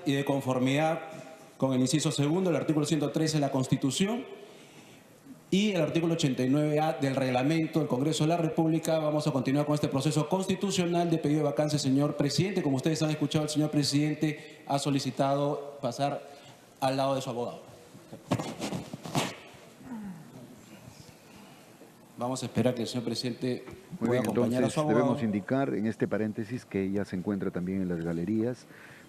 Y de conformidad con el inciso segundo del artículo 113 de la Constitución y el artículo 89A del reglamento del Congreso de la República, vamos a continuar con este proceso constitucional de pedido de vacancia, señor presidente. Como ustedes han escuchado, el señor presidente ha solicitado pasar al lado de su abogado. Vamos a esperar que el señor presidente pueda acompañar a su abogado. Debemos indicar en este paréntesis que ya se encuentra también en las galerías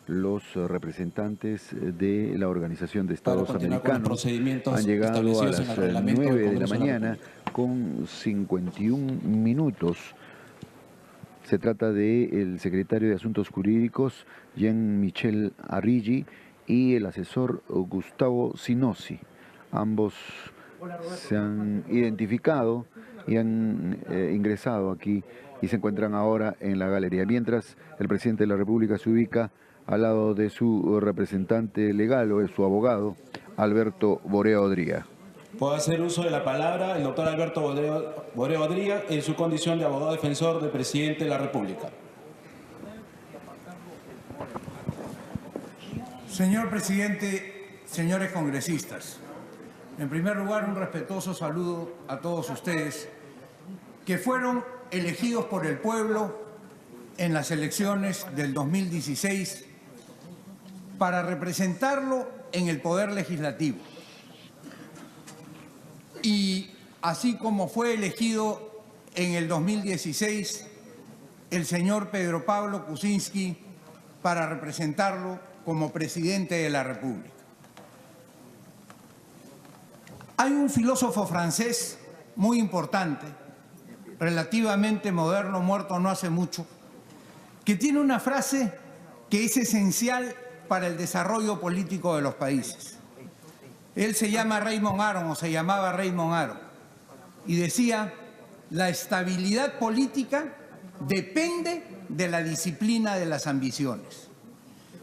los representantes de la Organización de Estados Americanos. Han llegado a las 9 de la mañana con 51 minutos. Se trata del secretario de Asuntos Jurídicos, Jean-Michel Arrighi, y el asesor Gustavo Sinosi. Ambos se han identificado y han ingresado aquí y se encuentran ahora en la galería. Mientras, el presidente de la República se ubica al lado de su representante legal o de su abogado, Alberto Borea Odría. Puedo hacer uso de la palabra el doctor Alberto Borea Odría en su condición de abogado defensor del presidente de la República. Señor presidente, señores congresistas, en primer lugar un respetuoso saludo a todos ustedes que fueron elegidos por el pueblo en las elecciones del 2016 para representarlo en el Poder Legislativo. Y así como fue elegido en el 2016 el señor Pedro Pablo Kuczynski para representarlo como presidente de la República. Hay un filósofo francés muy importante, relativamente moderno, muerto no hace mucho, que tiene una frase que es esencial para el desarrollo político de los países. Él se llama Raymond Aron, o se llamaba Raymond Aron, y decía: la estabilidad política depende de la disciplina de las ambiciones.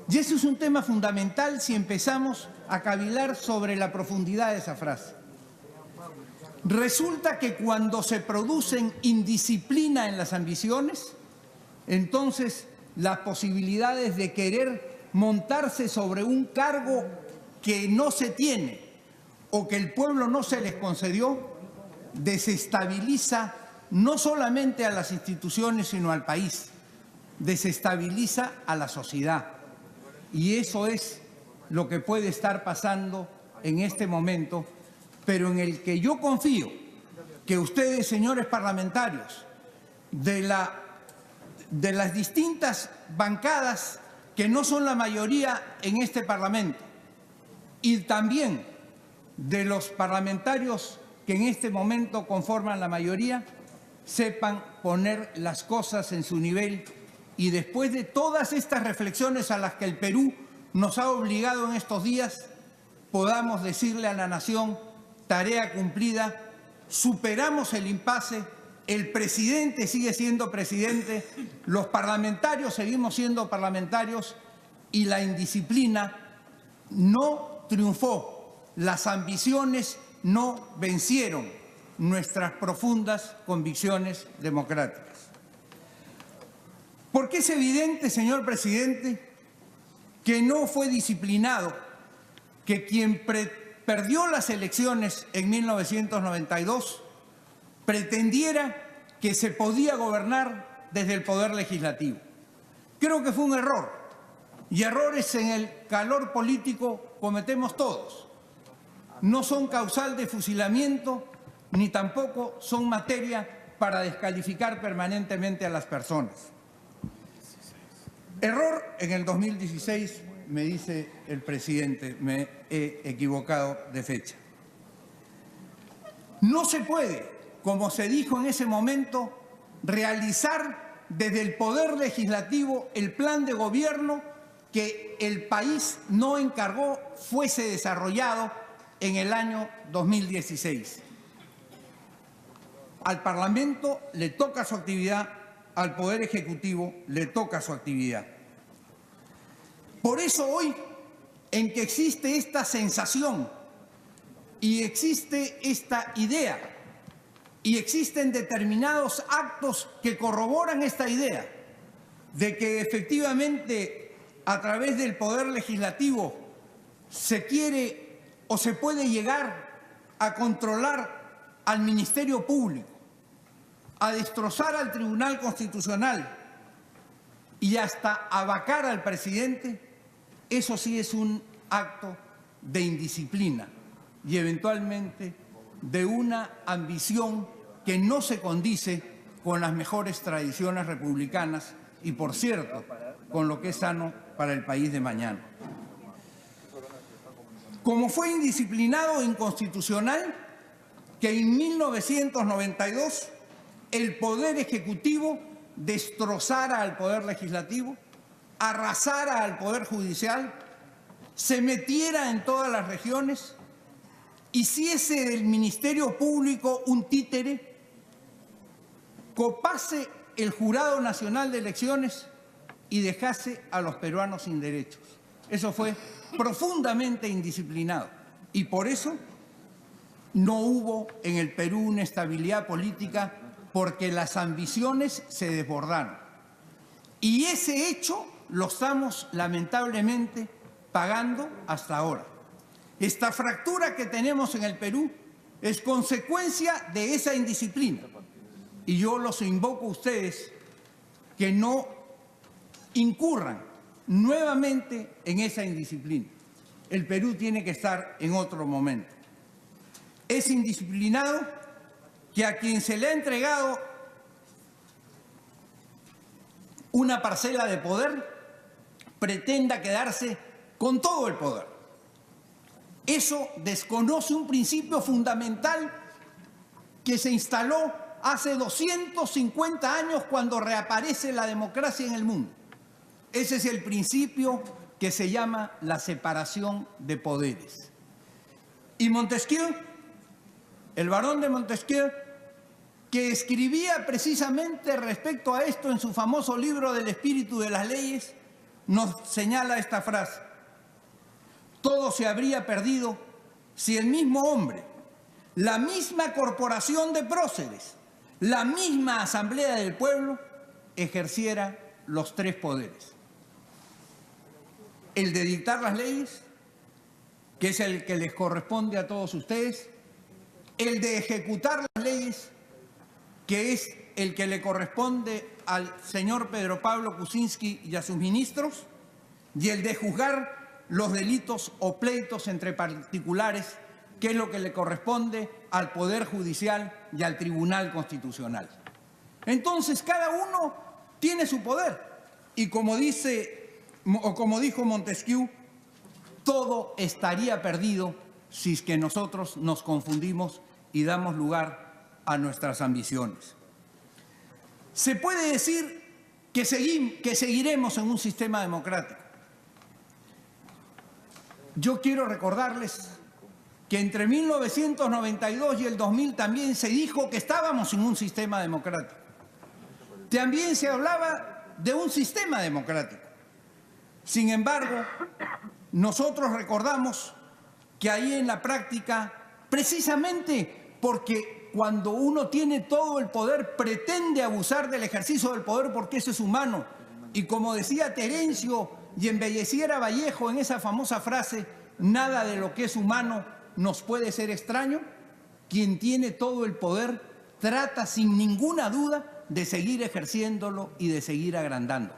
Y ese es un tema fundamental si empezamos a cavilar sobre la profundidad de esa frase. Resulta que cuando se producen indisciplina en las ambiciones, entonces las posibilidades de querer montarse sobre un cargo que no se tiene o que el pueblo no se les concedió, desestabiliza no solamente a las instituciones, sino al país, desestabiliza a la sociedad. Y eso es lo que puede estar pasando en este momento, pero en el que yo confío que ustedes, señores parlamentarios, de las distintas bancadas que no son la mayoría en este Parlamento, y también de los parlamentarios que en este momento conforman la mayoría, sepan poner las cosas en su nivel y después de todas estas reflexiones a las que el Perú nos ha obligado en estos días, podamos decirle a la nación: tarea cumplida, superamos el impasse, el presidente sigue siendo presidente, los parlamentarios seguimos siendo parlamentarios y la indisciplina no triunfó, las ambiciones no vencieron nuestras profundas convicciones democráticas. Porque es evidente, señor presidente, que no fue disciplinado, que quien perdió las elecciones en 1992 pretendiera que se podía gobernar desde el Poder Legislativo. Creo que fue un error, y errores en el calor político cometemos todos. No son causal de fusilamiento, ni tampoco son materia para descalificar permanentemente a las personas. Error en el 2016, me dice el presidente, me he equivocado de fecha. No se puede, como se dijo en ese momento, realizar desde el Poder Legislativo el plan de gobierno que el país no encargó fuese desarrollado en el año 2016. Al Parlamento le toca su actividad, al Poder Ejecutivo le toca su actividad. Por eso hoy, en que existe esta sensación y existe esta idea y existen determinados actos que corroboran esta idea de que efectivamente a través del Poder Legislativo se quiere o se puede llegar a controlar al Ministerio Público, a destrozar al Tribunal Constitucional y hasta a vacar al presidente, eso sí es un acto de indisciplina y eventualmente de una ambición que no se condice con las mejores tradiciones republicanas y, por cierto, con lo que es sano para el país de mañana. Como fue indisciplinado e inconstitucional que en 1992 el Poder Ejecutivo destrozara al Poder Legislativo, arrasara al Poder Judicial, se metiera en todas las regiones, hiciese del Ministerio Público un títere, copase el Jurado Nacional de Elecciones y dejase a los peruanos sin derechos. Eso fue profundamente indisciplinado y por eso no hubo en el Perú una estabilidad política, porque las ambiciones se desbordaron. Y ese hecho lo estamos lamentablemente pagando hasta ahora. Esta fractura que tenemos en el Perú es consecuencia de esa indisciplina. Y yo los invoco a ustedes que no incurran nuevamente en esa indisciplina. El Perú tiene que estar en otro momento. Es indisciplinado que a quien se le ha entregado una parcela de poder pretenda quedarse con todo el poder. Eso desconoce un principio fundamental que se instaló hace 250 años cuando reaparece la democracia en el mundo. Ese es el principio que se llama la separación de poderes. Y Montesquieu, el barón de Montesquieu, que escribía precisamente respecto a esto en su famoso libro del espíritu de las leyes, nos señala esta frase: todo se habría perdido si el mismo hombre, la misma corporación de próceres, la misma asamblea del pueblo ejerciera los tres poderes. El de dictar las leyes, que es el que les corresponde a todos ustedes, el de ejecutar las leyes, que es el que le corresponde al señor Pedro Pablo Kuczynski y a sus ministros, y el de juzgar los delitos o pleitos entre particulares, que es lo que le corresponde al Poder Judicial y al Tribunal Constitucional. Entonces, cada uno tiene su poder. Y como dijo Montesquieu, todo estaría perdido si es que nosotros nos confundimos y damos lugar a nuestras ambiciones. Se puede decir que seguiremos en un sistema democrático. Yo quiero recordarles que entre 1992 y el 2000 también se dijo que estábamos en un sistema democrático. También se hablaba de un sistema democrático. Sin embargo, nosotros recordamos que ahí en la práctica, precisamente porque cuando uno tiene todo el poder, pretende abusar del ejercicio del poder porque eso es humano. Y como decía Terencio y embelleciera Vallejo en esa famosa frase, nada de lo que es humano nos puede ser extraño, quien tiene todo el poder trata sin ninguna duda de seguir ejerciéndolo y de seguir agrandando.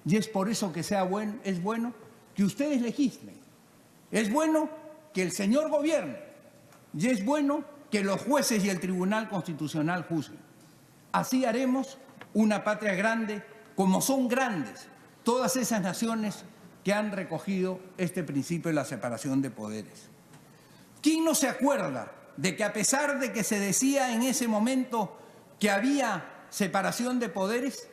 Y es por eso que es bueno que ustedes legislen, es bueno que el señor gobierne y es bueno que los jueces y el Tribunal Constitucional juzguen. Así haremos una patria grande, como son grandes todas esas naciones que han recogido este principio de la separación de poderes. ¿Quién no se acuerda de que a pesar de que se decía en ese momento que había separación de poderes,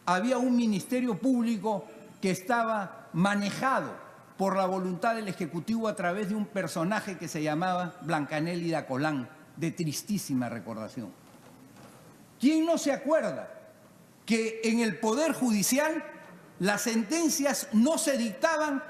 había un ministerio público que estaba manejado por la voluntad del Ejecutivo a través de un personaje que se llamaba Blancanélida Colán, de tristísima recordación? ¿Quién no se acuerda que en el Poder Judicial las sentencias no se dictaban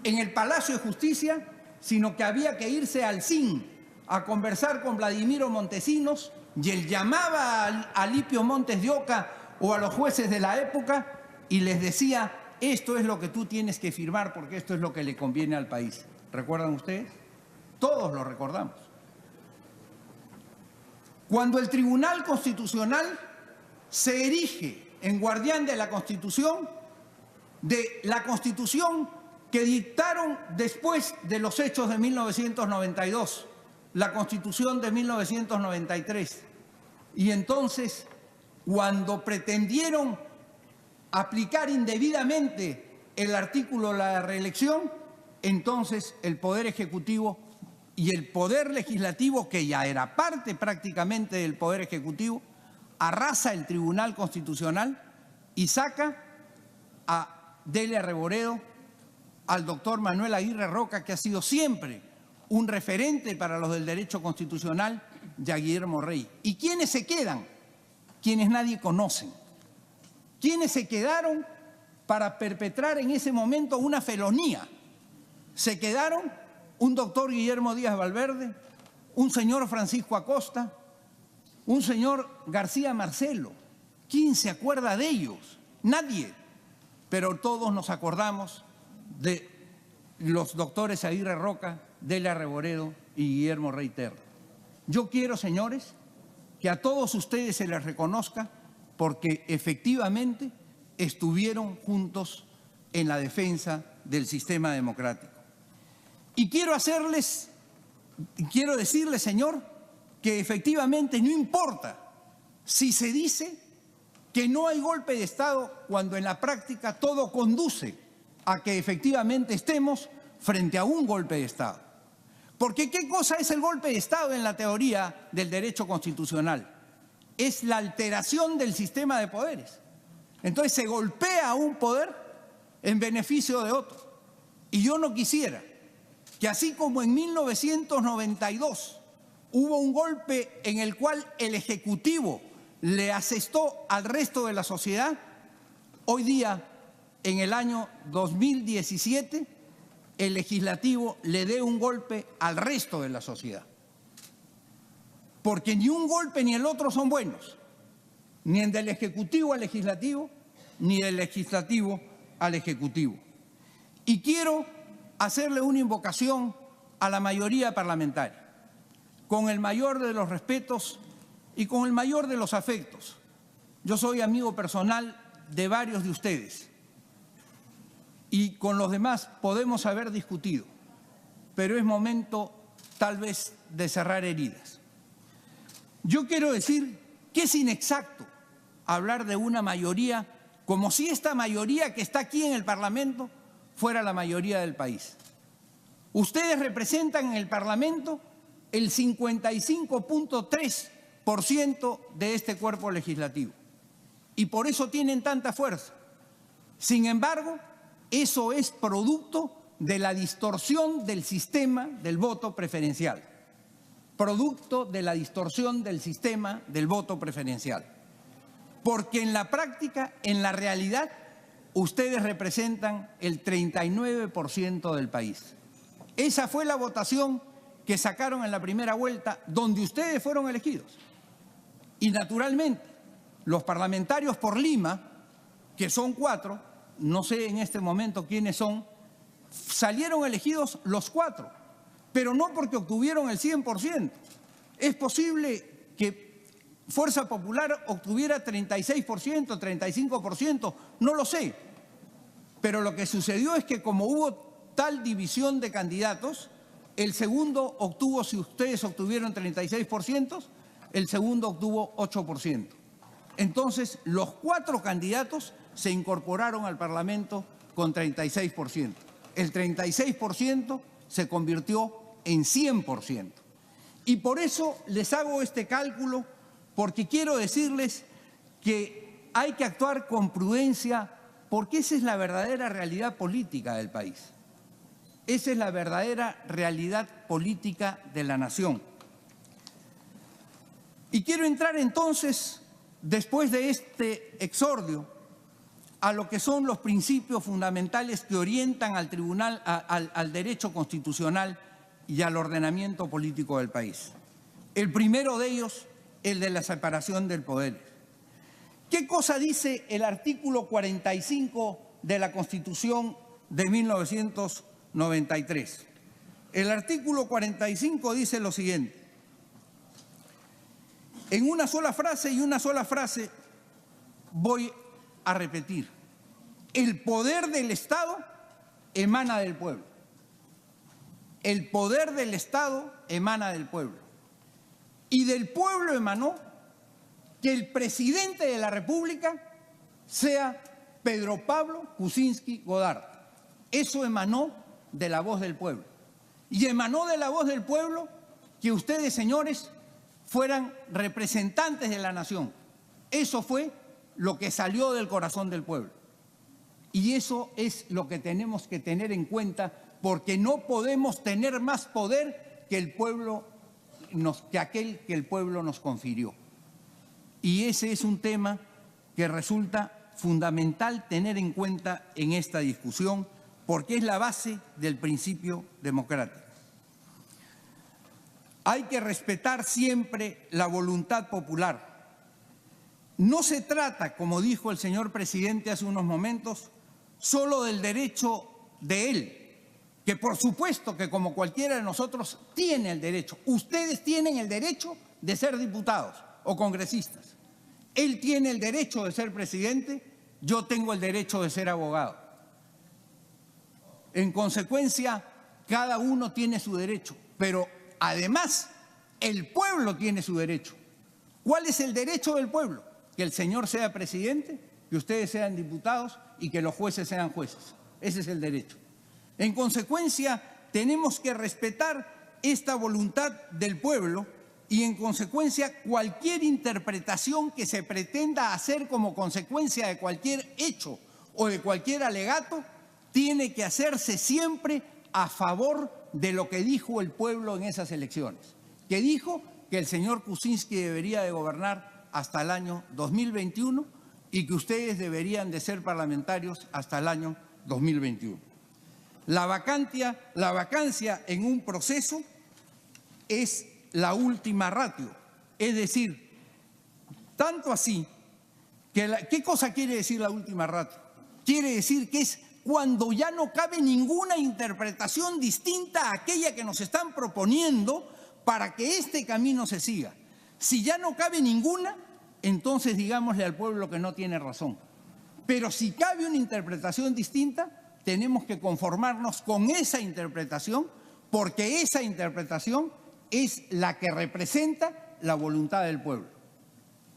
en el Palacio de Justicia, sino que había que irse al CIN a conversar con Vladimiro Montesinos, y él llamaba a Alipio Montes de Oca o a los jueces de la época y les decía esto es lo que tú tienes que firmar porque esto es lo que le conviene al país. ¿Recuerdan ustedes? Todos lo recordamos. Cuando el Tribunal Constitucional se erige en guardián de la Constitución que dictaron después de los hechos de 1992, la Constitución de 1993. Y entonces, cuando pretendieron aplicar indebidamente el artículo de la reelección, entonces el Poder Ejecutivo y el Poder Legislativo, que ya era parte prácticamente del Poder Ejecutivo, arrasa el Tribunal Constitucional y saca a Delia Reboredo, al doctor Manuel Aguirre Roca, que ha sido siempre un referente para los del derecho constitucional, y a Guillermo Rey. ¿Y quiénes se quedan? Quienes nadie conoce. ¿Quiénes se quedaron para perpetrar en ese momento una felonía? Se quedaron un doctor Guillermo Díaz Valverde, un señor Francisco Acosta, un señor García Marcelo. ¿Quién se acuerda de ellos? Nadie. Pero todos nos acordamos de los doctores Aguirre Roca, Delia Reboredo y Guillermo Rey Terra. Yo quiero, señores, que a todos ustedes se les reconozca porque efectivamente estuvieron juntos en la defensa del sistema democrático. Y quiero decirles, señor, que efectivamente no importa si se dice que no hay golpe de Estado cuando en la práctica todo conduce a que efectivamente estemos frente a un golpe de Estado. Porque ¿qué cosa es el golpe de Estado en la teoría del derecho constitucional? Es la alteración del sistema de poderes. Entonces se golpea a un poder en beneficio de otro. Y yo no quisiera que así como en 1992 hubo un golpe en el cual el Ejecutivo le asestó al resto de la sociedad, hoy día, en el año 2017, el Legislativo le dé un golpe al resto de la sociedad. Porque ni un golpe ni el otro son buenos, ni del Ejecutivo al Legislativo, ni del Legislativo al Ejecutivo. Y quiero hacerle una invocación a la mayoría parlamentaria, con el mayor de los respetos y con el mayor de los afectos. Yo soy amigo personal de varios de ustedes y con los demás podemos haber discutido, pero es momento tal vez de cerrar heridas. Yo quiero decir que es inexacto hablar de una mayoría como si esta mayoría que está aquí en el Parlamento fuera la mayoría del país. Ustedes representan en el Parlamento el 55.3% de este cuerpo legislativo y por eso tienen tanta fuerza. Sin embargo, eso es producto de la distorsión del sistema del voto preferencial. Producto de la distorsión del sistema del voto preferencial. Porque en la práctica, en la realidad, ustedes representan el 39% del país. Esa fue la votación que sacaron en la primera vuelta, donde ustedes fueron elegidos. Y naturalmente, los parlamentarios por Lima, que son 4, no sé en este momento quiénes son, salieron elegidos los 4, pero no porque obtuvieron el 100%. Es posible que Fuerza Popular obtuviera 36%, 35%, no lo sé. Pero lo que sucedió es que como hubo tal división de candidatos, el segundo obtuvo, si ustedes obtuvieron 36%, el segundo obtuvo 8%. Entonces, los 4 candidatos se incorporaron al Parlamento con 36%. El 36% se convirtió en 100%. Y por eso les hago este cálculo, porque quiero decirles que hay que actuar con prudencia, porque esa es la verdadera realidad política del país. Esa es la verdadera realidad política de la nación. Y quiero entrar entonces, después de este exordio, a lo que son los principios fundamentales que orientan al tribunal, al derecho constitucional y al ordenamiento político del país. El primero de ellos, el de la separación del poder. ¿Qué cosa dice el artículo 45 de la Constitución de 1993. El artículo 45 dice lo siguiente. En una sola frase y una sola frase voy a repetir. El poder del Estado emana del pueblo. El poder del Estado emana del pueblo. Y del pueblo emanó que el presidente de la República sea Pedro Pablo Kuczynski Godard. Eso emanó de la voz del pueblo. Y emanó de la voz del pueblo que ustedes, señores, fueran representantes de la nación. Eso fue lo que salió del corazón del pueblo. Y eso es lo que tenemos que tener en cuenta, porque no podemos tener más poder que aquel que el pueblo nos confirió. Y ese es un tema que resulta fundamental tener en cuenta en esta discusión, porque es la base del principio democrático. Hay que respetar siempre la voluntad popular. No se trata, como dijo el señor presidente hace unos momentos, solo del derecho de él, que por supuesto que como cualquiera de nosotros tiene el derecho. Ustedes tienen el derecho de ser diputados o congresistas. Él tiene el derecho de ser presidente, yo tengo el derecho de ser abogado. En consecuencia, cada uno tiene su derecho, pero además, el pueblo tiene su derecho. ¿Cuál es el derecho del pueblo? Que el señor sea presidente, que ustedes sean diputados y que los jueces sean jueces. Ese es el derecho. En consecuencia, tenemos que respetar esta voluntad del pueblo y, en consecuencia, cualquier interpretación que se pretenda hacer como consecuencia de cualquier hecho o de cualquier alegato tiene que hacerse siempre a favor de lo que dijo el pueblo en esas elecciones, que dijo que el señor Kuczynski debería de gobernar hasta el año 2021 y que ustedes deberían de ser parlamentarios hasta el año 2021. La vacancia en un proceso es la última ratio, es decir, tanto así que ¿qué cosa quiere decir la última ratio? Quiere decir que es cuando ya no cabe ninguna interpretación distinta a aquella que nos están proponiendo para que este camino se siga. Si ya no cabe ninguna, entonces digámosle al pueblo que no tiene razón. Pero si cabe una interpretación distinta, tenemos que conformarnos con esa interpretación, porque esa interpretación es la que representa la voluntad del pueblo.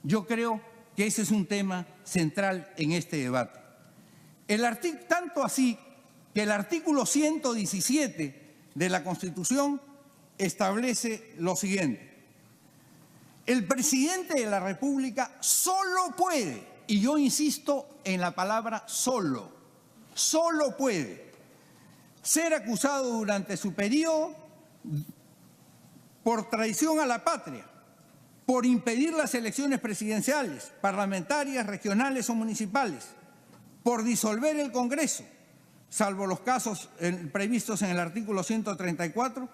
Yo creo que ese es un tema central en este debate. Tanto así que el artículo 117 de la Constitución establece lo siguiente. El presidente de la República solo puede, y yo insisto en la palabra solo puede ser acusado durante su periodo por traición a la patria, por impedir las elecciones presidenciales, parlamentarias, regionales o municipales, por disolver el Congreso, salvo los casos previstos en el artículo 134,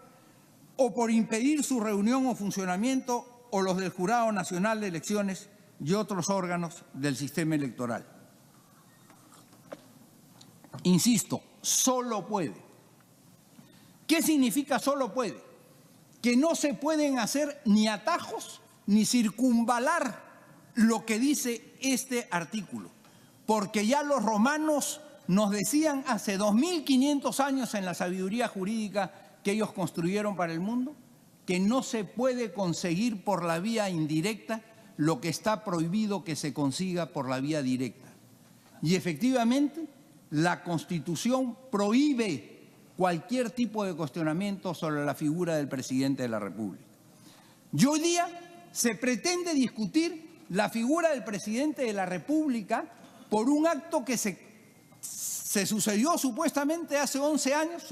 o por impedir su reunión o funcionamiento o los del Jurado Nacional de Elecciones y otros órganos del sistema electoral. Insisto, solo puede. ¿Qué significa solo puede? Que no se pueden hacer ni atajos ni circunvalar lo que dice este artículo. Porque ya los romanos nos decían hace 2500 años en la sabiduría jurídica que ellos construyeron para el mundo, que no se puede conseguir por la vía indirecta lo que está prohibido que se consiga por la vía directa. Y efectivamente, la Constitución prohíbe cualquier tipo de cuestionamiento sobre la figura del presidente de la República. Y hoy día se pretende discutir la figura del presidente de la República por un acto que se sucedió supuestamente hace 11 años,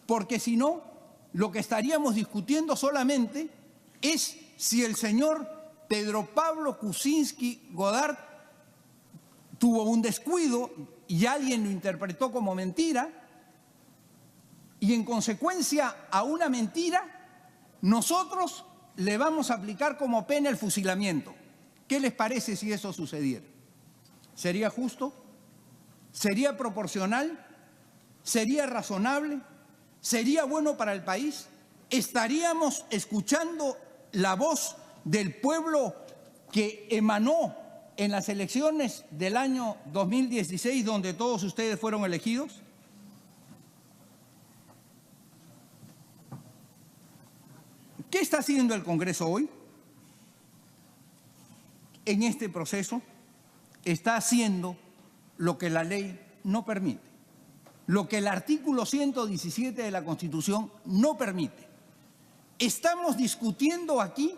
porque si no, lo que estaríamos discutiendo solamente es si el señor Pedro Pablo Kuczynski Godard tuvo un descuido y alguien lo interpretó como mentira, y en consecuencia a una mentira nosotros le vamos a aplicar como pena el fusilamiento. ¿Qué les parece si eso sucediera? ¿Sería justo? ¿Sería proporcional? ¿Sería razonable? ¿Sería bueno para el país? ¿Estaríamos escuchando la voz del pueblo que emanó en las elecciones del año 2016, donde todos ustedes fueron elegidos? ¿Qué está haciendo el Congreso hoy? En este proceso está haciendo lo que la ley no permite, lo que el artículo 117 de la Constitución no permite. Estamos discutiendo aquí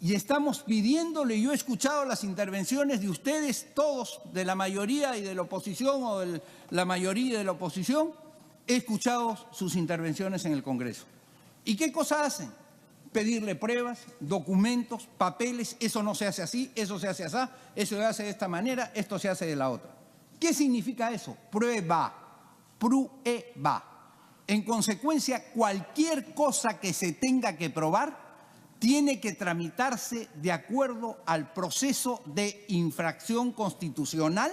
y estamos pidiéndole, yo he escuchado las intervenciones de ustedes todos, de la mayoría y de la oposición o de la mayoría de la oposición, he escuchado sus intervenciones en el Congreso. ¿Y qué cosa hacen? Pedirle pruebas, documentos, papeles, eso no se hace así, eso se hace así, eso se hace de esta manera, esto se hace de la otra. ¿Qué significa eso? Prueba, prueba. En consecuencia, cualquier cosa que se tenga que probar tiene que tramitarse de acuerdo al proceso de infracción constitucional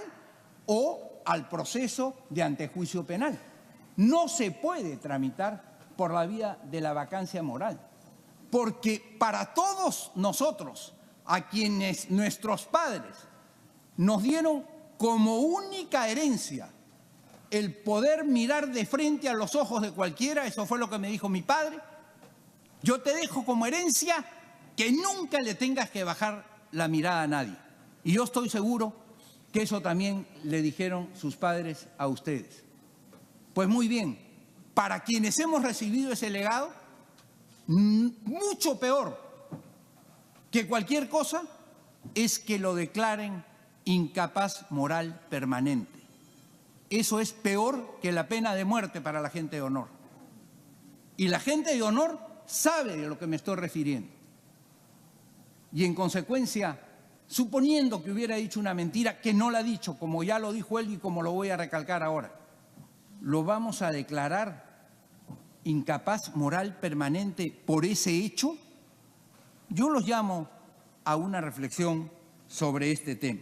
o al proceso de antejuicio penal. No se puede tramitar por la vía de la vacancia moral, porque para todos nosotros, a quienes nuestros padres nos dieron como única herencia el poder mirar de frente a los ojos de cualquiera, eso fue lo que me dijo mi padre, yo te dejo como herencia que nunca le tengas que bajar la mirada a nadie. Y yo estoy seguro que eso también le dijeron sus padres a ustedes. Pues muy bien, para quienes hemos recibido ese legado, mucho peor que cualquier cosa es que lo declaren incapaz moral permanente. Eso es peor que la pena de muerte para la gente de honor. Y la gente de honor sabe de lo que me estoy refiriendo. Y en consecuencia, suponiendo que hubiera dicho una mentira, que no la ha dicho, como ya lo dijo él y como lo voy a recalcar ahora, lo vamos a declarar incapaz moral permanente por ese hecho. Yo los llamo a una reflexión sobre este tema.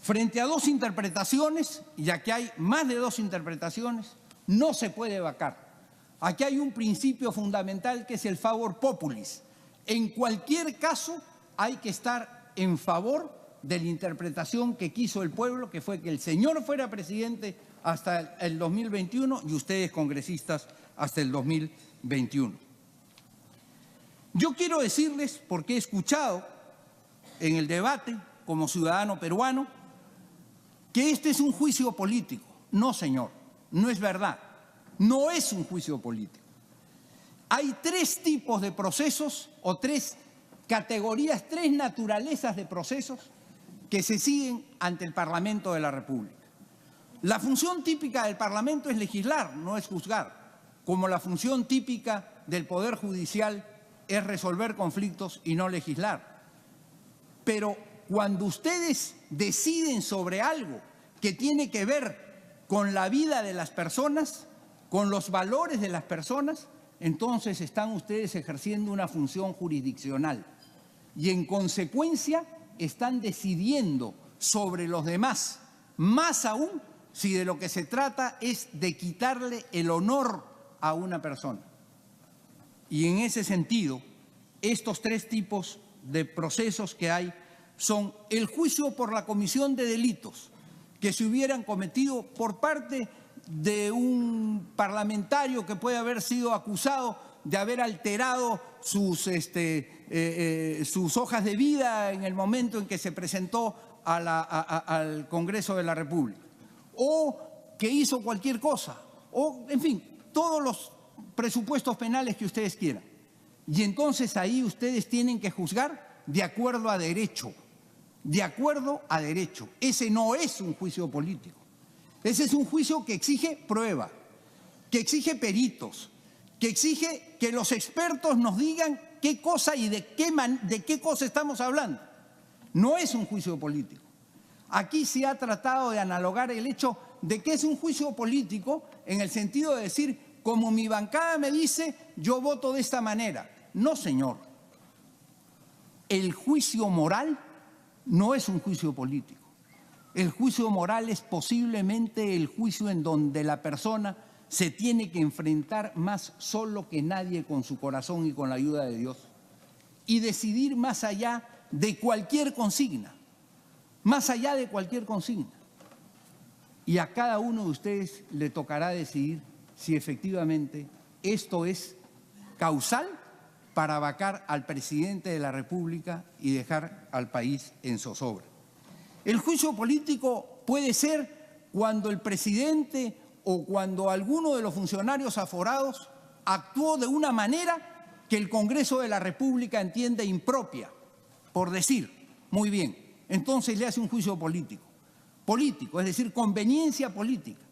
Frente a dos interpretaciones, ya que hay más de dos interpretaciones, no se puede vacar. Aquí hay un principio fundamental que es el favor populis. En cualquier caso hay que estar en favor de la interpretación que quiso el pueblo, que fue que el señor fuera presidente hasta el 2021 y ustedes congresistas hasta el 2021. Yo quiero decirles, porque he escuchado en el debate como ciudadano peruano, que este es un juicio político. No, señor, no es verdad. No es un juicio político. Hay tres tipos de procesos o tres categorías, tres naturalezas de procesos que se siguen ante el Parlamento de la República. La función típica del Parlamento es legislar, no es juzgar, como la función típica del Poder Judicial es resolver conflictos y no legislar. Pero cuando ustedes deciden sobre algo que tiene que ver con la vida de las personas, con los valores de las personas, entonces están ustedes ejerciendo una función jurisdiccional y en consecuencia están decidiendo sobre los demás, más aún si de lo que se trata es de quitarle el honor a una persona. Y en ese sentido, estos tres tipos de procesos que hay son el juicio por la comisión de delitos que se hubieran cometido por parte de un parlamentario que puede haber sido acusado de haber alterado sus hojas de vida en el momento en que se presentó al Congreso de la República, o que hizo cualquier cosa, o en fin, todos los presupuestos penales que ustedes quieran. Y entonces ahí ustedes tienen que juzgar de acuerdo a derecho, de acuerdo a derecho. Ese no es un juicio político. Ese es un juicio que exige prueba, que exige peritos, que exige que los expertos nos digan qué cosa y de qué cosa estamos hablando. No es un juicio político. Aquí se ha tratado de analogar el hecho de que es un juicio político en el sentido de decir, como mi bancada me dice, yo voto de esta manera. No, señor. El juicio moral no es un juicio político. el juicio moral es posiblemente el juicio en donde la persona se tiene que enfrentar más solo que nadie con su corazón y con la ayuda de Dios y decidir más allá de cualquier consigna, más allá de cualquier consigna. Y a cada uno de ustedes le tocará decidir si efectivamente esto es causal para vacar al presidente de la República y dejar al país en zozobra. El juicio político puede ser cuando el presidente o cuando alguno de los funcionarios aforados actuó de una manera que el Congreso de la República entiende impropia, por decir, muy bien, entonces le hace un juicio político. Político, es decir, conveniencia política.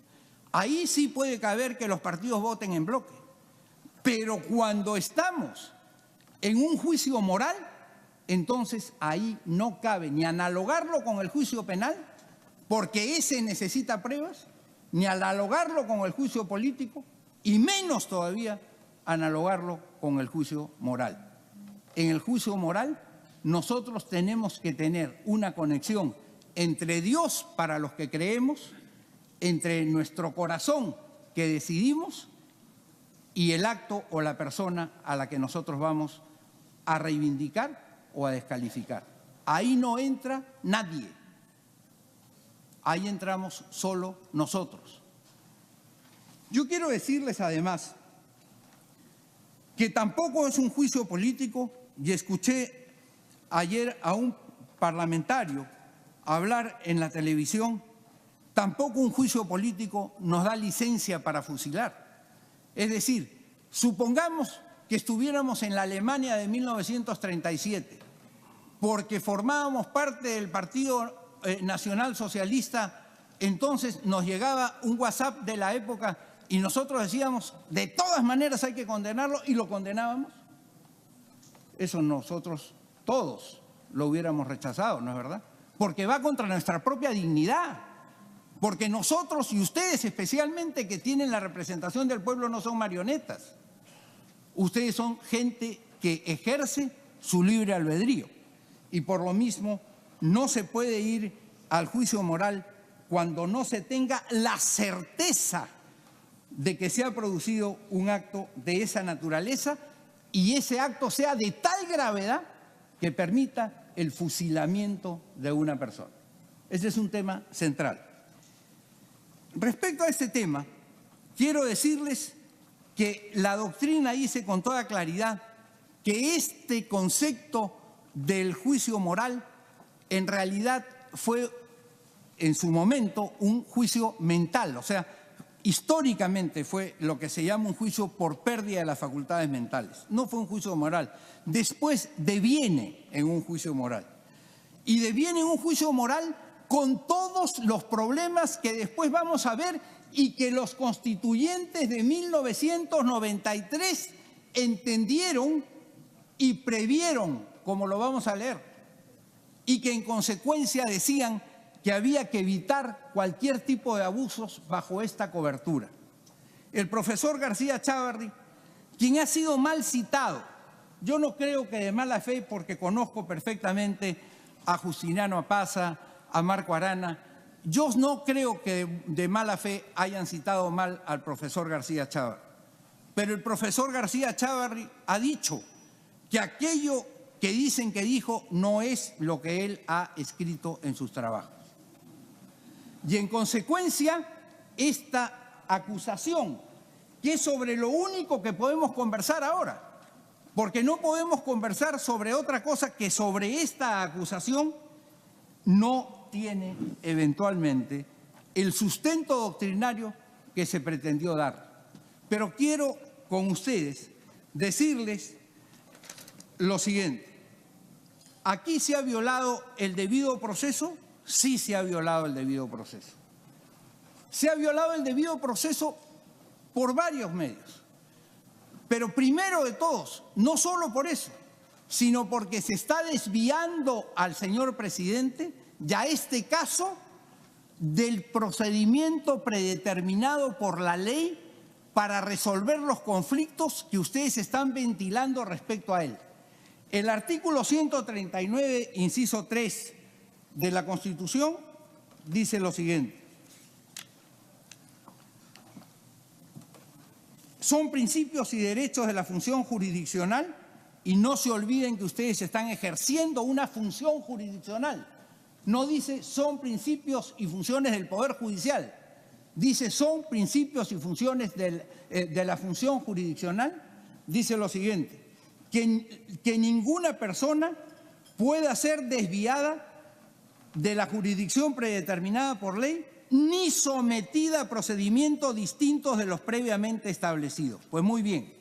Ahí sí puede caber que los partidos voten en bloque. Pero cuando estamos en un juicio moral, entonces ahí no cabe ni analogarlo con el juicio penal, porque ese necesita pruebas, ni analogarlo con el juicio político, y menos todavía analogarlo con el juicio moral. En el juicio moral, nosotros tenemos que tener una conexión entre Dios para los que creemos, entre nuestro corazón que decidimos y el acto o la persona a la que nosotros vamos a reivindicar o a descalificar. Ahí no entra nadie. Ahí entramos solo nosotros. Yo quiero decirles además que tampoco es un juicio político, y escuché ayer a un parlamentario hablar en la televisión, tampoco un juicio político nos da licencia para fusilar. Es decir, supongamos que estuviéramos en la Alemania de 1937, porque formábamos parte del Partido Nacional Socialista, entonces nos llegaba un WhatsApp de la época y nosotros decíamos, de todas maneras hay que condenarlo, y lo condenábamos. Eso nosotros todos lo hubiéramos rechazado, ¿no es verdad? Porque va contra nuestra propia dignidad, porque nosotros y ustedes especialmente que tienen la representación del pueblo no son marionetas. Ustedes son gente que ejerce su libre albedrío y por lo mismo no se puede ir al juicio moral cuando no se tenga la certeza de que se ha producido un acto de esa naturaleza y ese acto sea de tal gravedad que permita el fusilamiento de una persona. Ese es un tema central. Respecto a este tema, quiero decirles que la doctrina dice con toda claridad que este concepto del juicio moral en realidad fue en su momento un juicio mental, o sea, históricamente fue lo que se llama un juicio por pérdida de las facultades mentales. No fue un juicio moral. Después deviene en un juicio moral. Y deviene en un juicio moral con todos los problemas que después vamos a ver y que los constituyentes de 1993 entendieron y previeron, como lo vamos a leer, y que en consecuencia decían que había que evitar cualquier tipo de abusos bajo esta cobertura. El profesor García Chávarri, quien ha sido mal citado, yo no creo que de mala fe, porque conozco perfectamente a Justiniano Apaza, a Marco Arana, yo no creo que de mala fe hayan citado mal al profesor García Chávarri. Pero el profesor García Chávarri ha dicho que aquello que dicen que dijo no es lo que él ha escrito en sus trabajos. Y en consecuencia, esta acusación, que es sobre lo único que podemos conversar ahora, porque no podemos conversar sobre otra cosa que sobre esta acusación, no tiene eventualmente el sustento doctrinario que se pretendió dar. Pero quiero con ustedes decirles lo siguiente. ¿Aquí se ha violado el debido proceso? Sí se ha violado el debido proceso. Se ha violado el debido proceso por varios medios. Pero primero de todos, no solo por eso, sino porque se está desviando al señor presidente, ya este caso, del procedimiento predeterminado por la ley para resolver los conflictos que ustedes están ventilando respecto a él. El artículo 139, inciso 3 de la Constitución, dice lo siguiente. Son principios y derechos de la función jurisdiccional y no se olviden que ustedes están ejerciendo una función jurisdiccional. No dice son principios y funciones del Poder Judicial. Dice son principios y funciones de la función jurisdiccional. Dice lo siguiente, que ninguna persona pueda ser desviada de la jurisdicción predeterminada por ley ni sometida a procedimientos distintos de los previamente establecidos. Pues muy bien,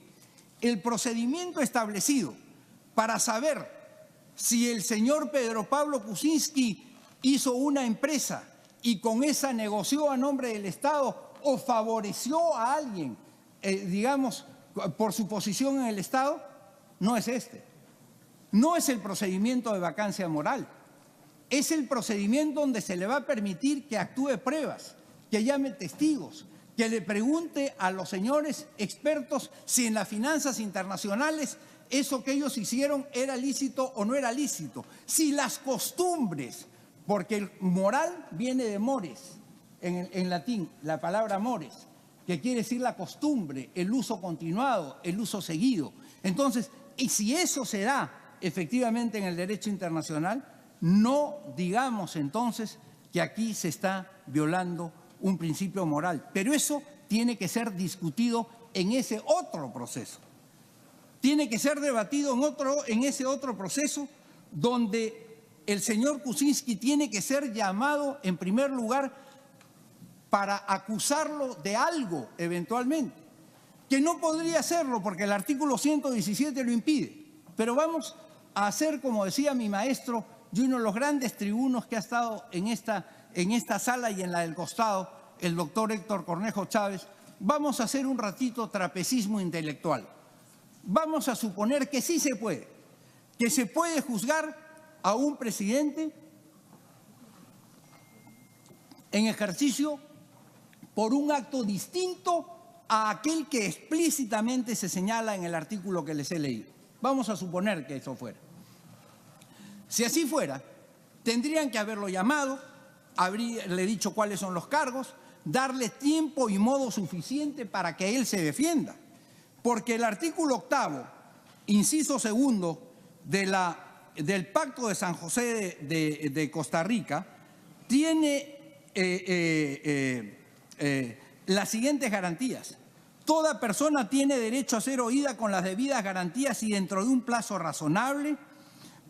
el procedimiento establecido para saber si el señor Pedro Pablo Kuczynski hizo una empresa y con esa negoció a nombre del Estado o favoreció a alguien, digamos, por su posición en el Estado, no es este. No es el procedimiento de vacancia moral. Es el procedimiento donde se le va a permitir que actúe pruebas, que llame testigos, que le pregunte a los señores expertos si en las finanzas internacionales eso que ellos hicieron era lícito o no era lícito. Si las costumbres, porque el moral viene de mores, en latín, la palabra mores, que quiere decir la costumbre, el uso continuado, el uso seguido. Entonces, y si eso se da efectivamente en el derecho internacional, no digamos entonces que aquí se está violando un principio moral. Pero eso tiene que ser discutido en ese otro proceso. Tiene que ser debatido en ese otro proceso donde el señor Kuczynski tiene que ser llamado en primer lugar para acusarlo de algo eventualmente, que no podría hacerlo porque el artículo 117 lo impide. Pero vamos a hacer, como decía mi maestro, y uno de los grandes tribunos que ha estado en esta sala y en la del costado, el doctor Héctor Cornejo Chávez, vamos a hacer un ratito trapecismo intelectual. Vamos a suponer que sí se puede, que se puede juzgar a un presidente en ejercicio por un acto distinto a aquel que explícitamente se señala en el artículo que les he leído. Vamos a suponer que eso fuera. Si así fuera, tendrían que haberlo llamado, haberle dicho cuáles son los cargos, darle tiempo y modo suficiente para que él se defienda. Porque el artículo 8º, inciso 2 del Pacto de San José de Costa Rica, tiene las siguientes garantías. Toda persona tiene derecho a ser oída con las debidas garantías y dentro de un plazo razonable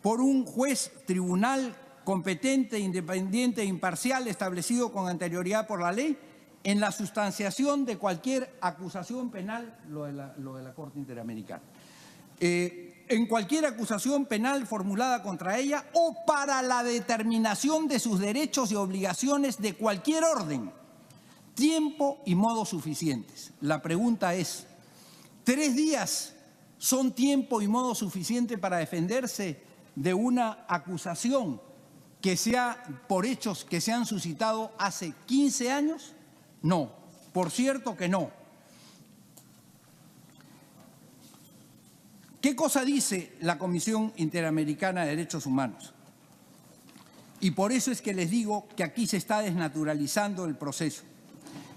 por un juez, tribunal competente, independiente e imparcial establecido con anterioridad por la ley en la sustanciación de cualquier acusación penal, lo de la Corte Interamericana, en cualquier acusación penal formulada contra ella o para la determinación de sus derechos y obligaciones de cualquier orden, tiempo y modo suficientes. La pregunta es, ¿3 días son tiempo y modo suficiente para defenderse de una acusación que sea por hechos que se han suscitado hace 15 años? No, por cierto que no. ¿Qué cosa dice la Comisión Interamericana de Derechos Humanos? Y por eso es que les digo que aquí se está desnaturalizando el proceso.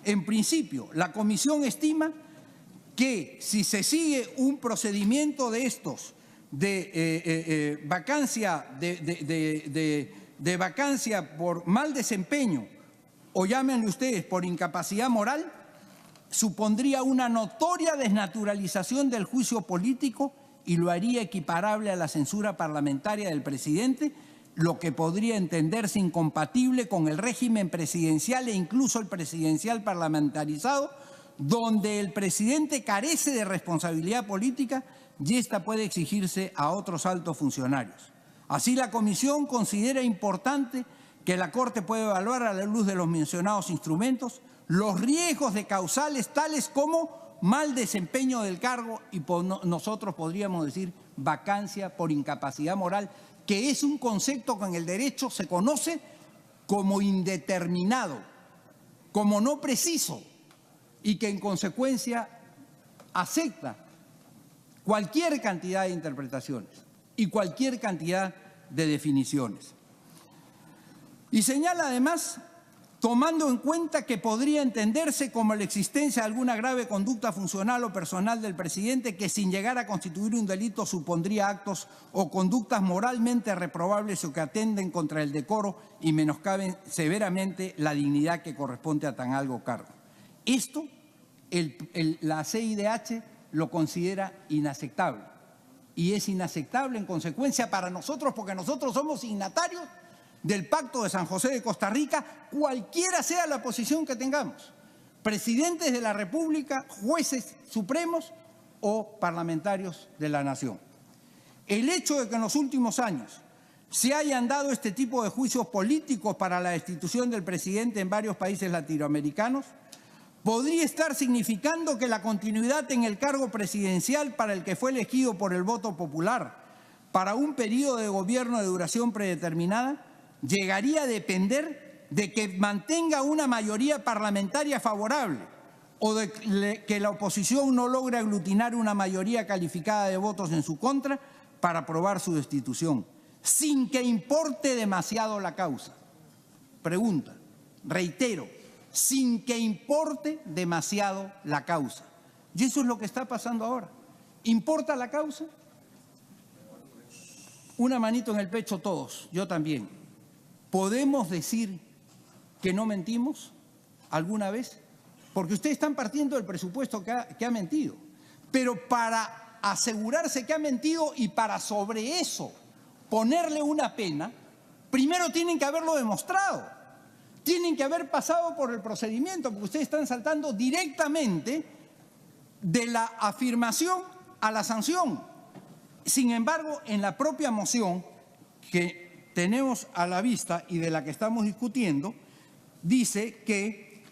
En principio, la Comisión estima que si se sigue un procedimiento de estos de vacancia por mal desempeño o llámenle ustedes por incapacidad moral, supondría una notoria desnaturalización del juicio político y lo haría equiparable a la censura parlamentaria del presidente, lo que podría entenderse incompatible con el régimen presidencial e incluso el presidencial parlamentarizado, donde el presidente carece de responsabilidad política y esta puede exigirse a otros altos funcionarios. Así, la Comisión considera importante que la Corte pueda evaluar a la luz de los mencionados instrumentos los riesgos de causales tales como mal desempeño del cargo y nosotros podríamos decir vacancia por incapacidad moral, que es un concepto que en el derecho se conoce como indeterminado, como no preciso y que en consecuencia acepta cualquier cantidad de interpretaciones y cualquier cantidad de definiciones. Y señala además tomando en cuenta que podría entenderse como la existencia de alguna grave conducta funcional o personal del presidente que sin llegar a constituir un delito supondría actos o conductas moralmente reprobables o que atenten contra el decoro y menoscaben severamente la dignidad que corresponde a tan alto cargo. Esto la CIDH lo considera inaceptable y es inaceptable en consecuencia para nosotros porque nosotros somos signatarios del Pacto de San José de Costa Rica, cualquiera sea la posición que tengamos, presidentes de la República, jueces supremos o parlamentarios de la Nación. El hecho de que en los últimos años se hayan dado este tipo de juicios políticos para la destitución del presidente en varios países latinoamericanos podría estar significando que la continuidad en el cargo presidencial para el que fue elegido por el voto popular para un periodo de gobierno de duración predeterminada llegaría a depender de que mantenga una mayoría parlamentaria favorable o de que la oposición no logre aglutinar una mayoría calificada de votos en su contra para aprobar su destitución, sin que importe demasiado la causa. Pregunta, reitero, sin que importe demasiado la causa. Y eso es lo que está pasando ahora. ¿Importa la causa? Una manito en el pecho todos, yo también. ¿Podemos decir que no mentimos alguna vez? Porque ustedes están partiendo del presupuesto que ha mentido. Pero para asegurarse que ha mentido y para sobre eso ponerle una pena, primero tienen que haberlo demostrado. Tienen que haber pasado por el procedimiento, porque ustedes están saltando directamente de la afirmación a la sanción. Sin embargo, en la propia moción que tenemos a la vista y de la que estamos discutiendo, dice que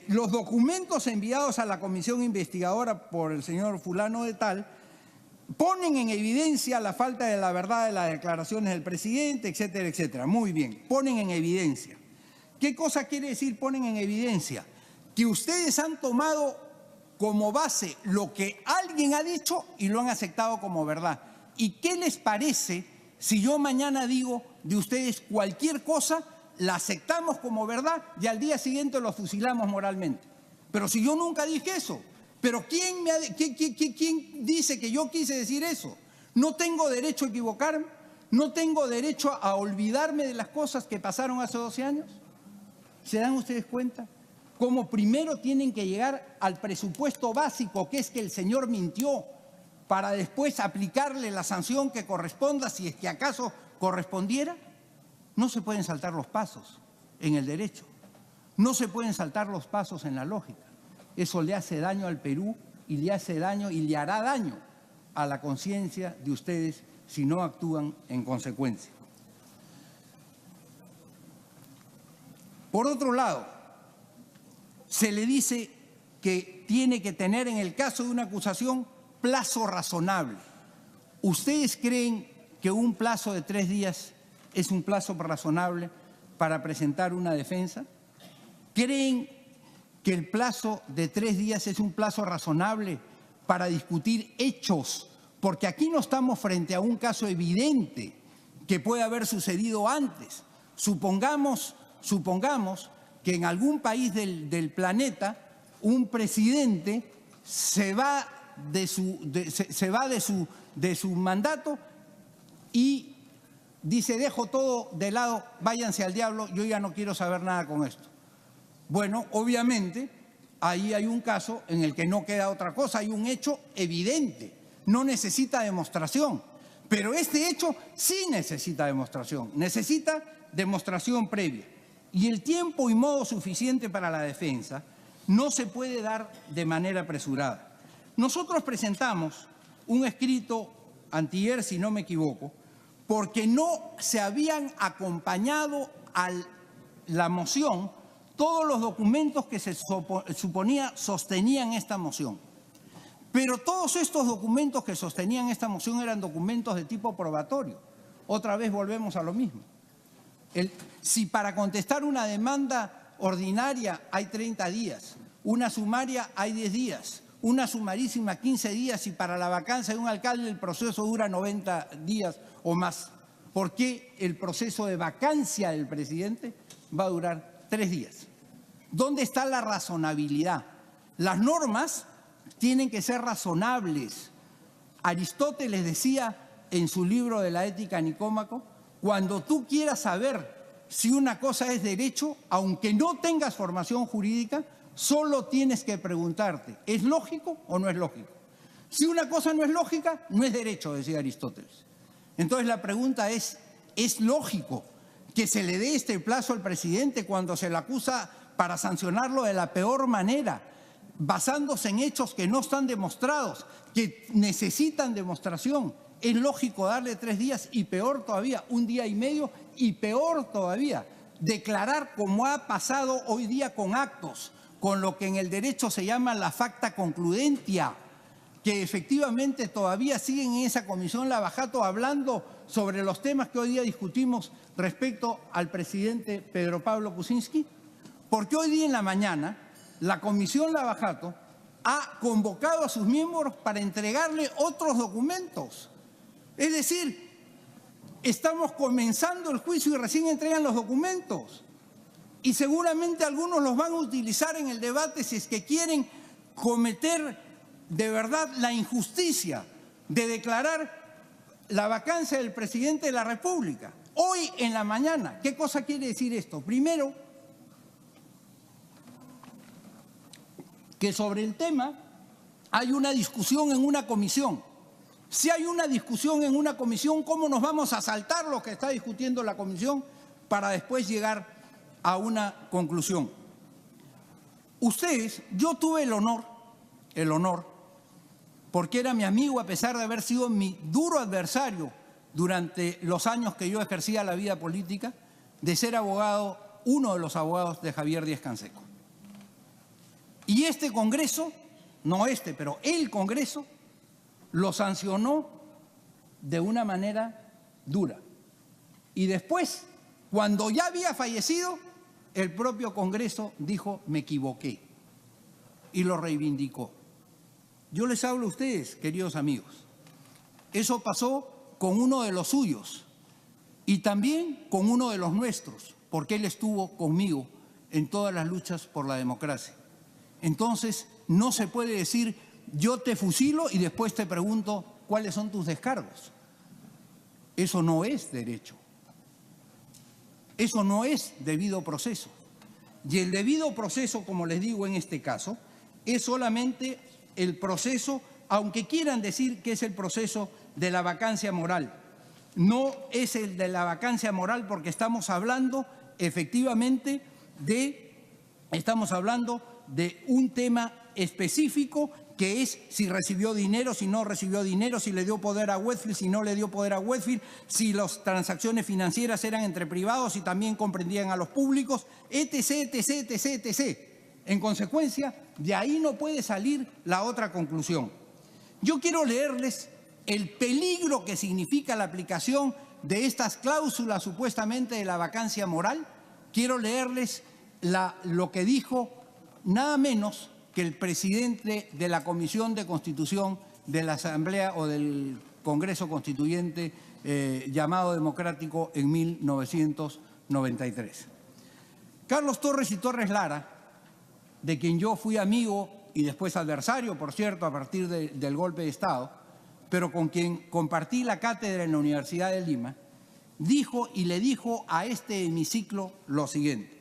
los documentos enviados a la comisión investigadora por el señor fulano de tal ponen en evidencia la falta de la verdad de las declaraciones del presidente, etcétera, etcétera. Muy bien, ponen en evidencia. ¿Qué cosa quiere decir ponen en evidencia? Que ustedes han tomado como base lo que alguien ha dicho y lo han aceptado como verdad. ¿Y qué les parece si yo mañana digo de ustedes cualquier cosa, la aceptamos como verdad y al día siguiente lo fusilamos moralmente? Pero si yo nunca dije eso, ¿pero quién dice que yo quise decir eso? ¿No tengo derecho a equivocarme? ¿No tengo derecho a olvidarme de las cosas que pasaron hace 12 años? ¿Se dan ustedes cuenta? Cómo primero tienen que llegar al presupuesto básico, que es que el señor mintió, para después aplicarle la sanción que corresponda, si es que acaso correspondiera. No se pueden saltar los pasos en el derecho, no se pueden saltar los pasos en la lógica. Eso le hace daño al Perú y le hace daño y le hará daño a la conciencia de ustedes si no actúan en consecuencia. Por otro lado, se le dice que tiene que tener en el caso de una acusación plazo razonable. ¿Ustedes creen que un plazo de 3 días es un plazo razonable para presentar una defensa? ¿Creen que el plazo de 3 días es un plazo razonable para discutir hechos? Porque aquí no estamos frente a un caso evidente que puede haber sucedido antes. Supongamos que en algún país del planeta un presidente se va de su mandato y dice: dejo todo de lado, váyanse al diablo, yo ya no quiero saber nada con esto. Bueno, obviamente ahí hay un caso en el que no queda otra cosa, hay un hecho evidente, no necesita demostración, pero este hecho sí necesita demostración previa. Y el tiempo y modo suficiente para la defensa no se puede dar de manera apresurada. Nosotros presentamos un escrito antier, si no me equivoco, porque no se habían acompañado a la moción todos los documentos que se suponía sostenían esta moción. Pero todos estos documentos que sostenían esta moción eran documentos de tipo probatorio. Otra vez volvemos a lo mismo. Si para contestar una demanda ordinaria hay 30 días, una sumaria hay 10 días, una sumarísima 15 días y para la vacancia de un alcalde el proceso dura 90 días o más, ¿por qué el proceso de vacancia del presidente va a durar 3 días. ¿Dónde está la razonabilidad? Las normas tienen que ser razonables. Aristóteles decía en su libro de la Ética Nicómaco, cuando tú quieras saber si una cosa es derecho, aunque no tengas formación jurídica, solo tienes que preguntarte, ¿es lógico o no es lógico? Si una cosa no es lógica, no es derecho, decía Aristóteles. Entonces la pregunta ¿es lógico que se le dé este plazo al presidente cuando se le acusa para sancionarlo de la peor manera, basándose en hechos que no están demostrados, que necesitan demostración? Es lógico darle 3 días y peor todavía, 1 día y medio y peor todavía, declarar como ha pasado hoy día con actos, con lo que en el derecho se llama la facta concludentia, que efectivamente todavía siguen en esa comisión Lavajato hablando sobre los temas que hoy día discutimos respecto al presidente Pedro Pablo Kuczynski, porque hoy día en la mañana la comisión Lavajato ha convocado a sus miembros para entregarle otros documentos. Es decir, estamos comenzando el juicio y recién entregan los documentos. Y seguramente algunos los van a utilizar en el debate si es que quieren cometer de verdad la injusticia de declarar la vacancia del presidente de la República. Hoy en la mañana, ¿qué cosa quiere decir esto? Primero, que sobre el tema hay una discusión en una comisión. Si hay una discusión en una comisión, ¿cómo nos vamos a saltar lo que está discutiendo la comisión para después llegar a una conclusión? Ustedes, yo tuve el honor, porque era mi amigo a pesar de haber sido mi duro adversario durante los años que yo ejercía la vida política, de ser abogado, uno de los abogados de Javier Díaz-Canseco. Y este Congreso, no este, pero el Congreso, lo sancionó de una manera dura. Y después, cuando ya había fallecido, el propio Congreso dijo, me equivoqué, y lo reivindicó. Yo les hablo a ustedes, queridos amigos, eso pasó con uno de los suyos y también con uno de los nuestros, porque él estuvo conmigo en todas las luchas por la democracia. Entonces, no se puede decir, yo te fusilo y después te pregunto cuáles son tus descargos. Eso no es derecho. Eso no es debido proceso. Y el debido proceso, como les digo en este caso, es solamente el proceso, aunque quieran decir que es el proceso de la vacancia moral. No es el de la vacancia moral porque estamos hablando efectivamente de un tema específico que es si recibió dinero, si no recibió dinero, si le dio poder a Westfield, si no le dio poder a Westfield, si las transacciones financieras eran entre privados y también comprendían a los públicos, etc., etc., etc., etc. En consecuencia, de ahí no puede salir la otra conclusión. Yo quiero leerles el peligro que significa la aplicación de estas cláusulas supuestamente de la vacancia moral. Quiero leerles lo que dijo nada menos que el presidente de la Comisión de Constitución de la Asamblea o del Congreso Constituyente llamado democrático en 1993. Carlos Torres y Torres Lara, de quien yo fui amigo y después adversario, por cierto, a partir del golpe de Estado, pero con quien compartí la cátedra en la Universidad de Lima, dijo y le dijo a este hemiciclo lo siguiente.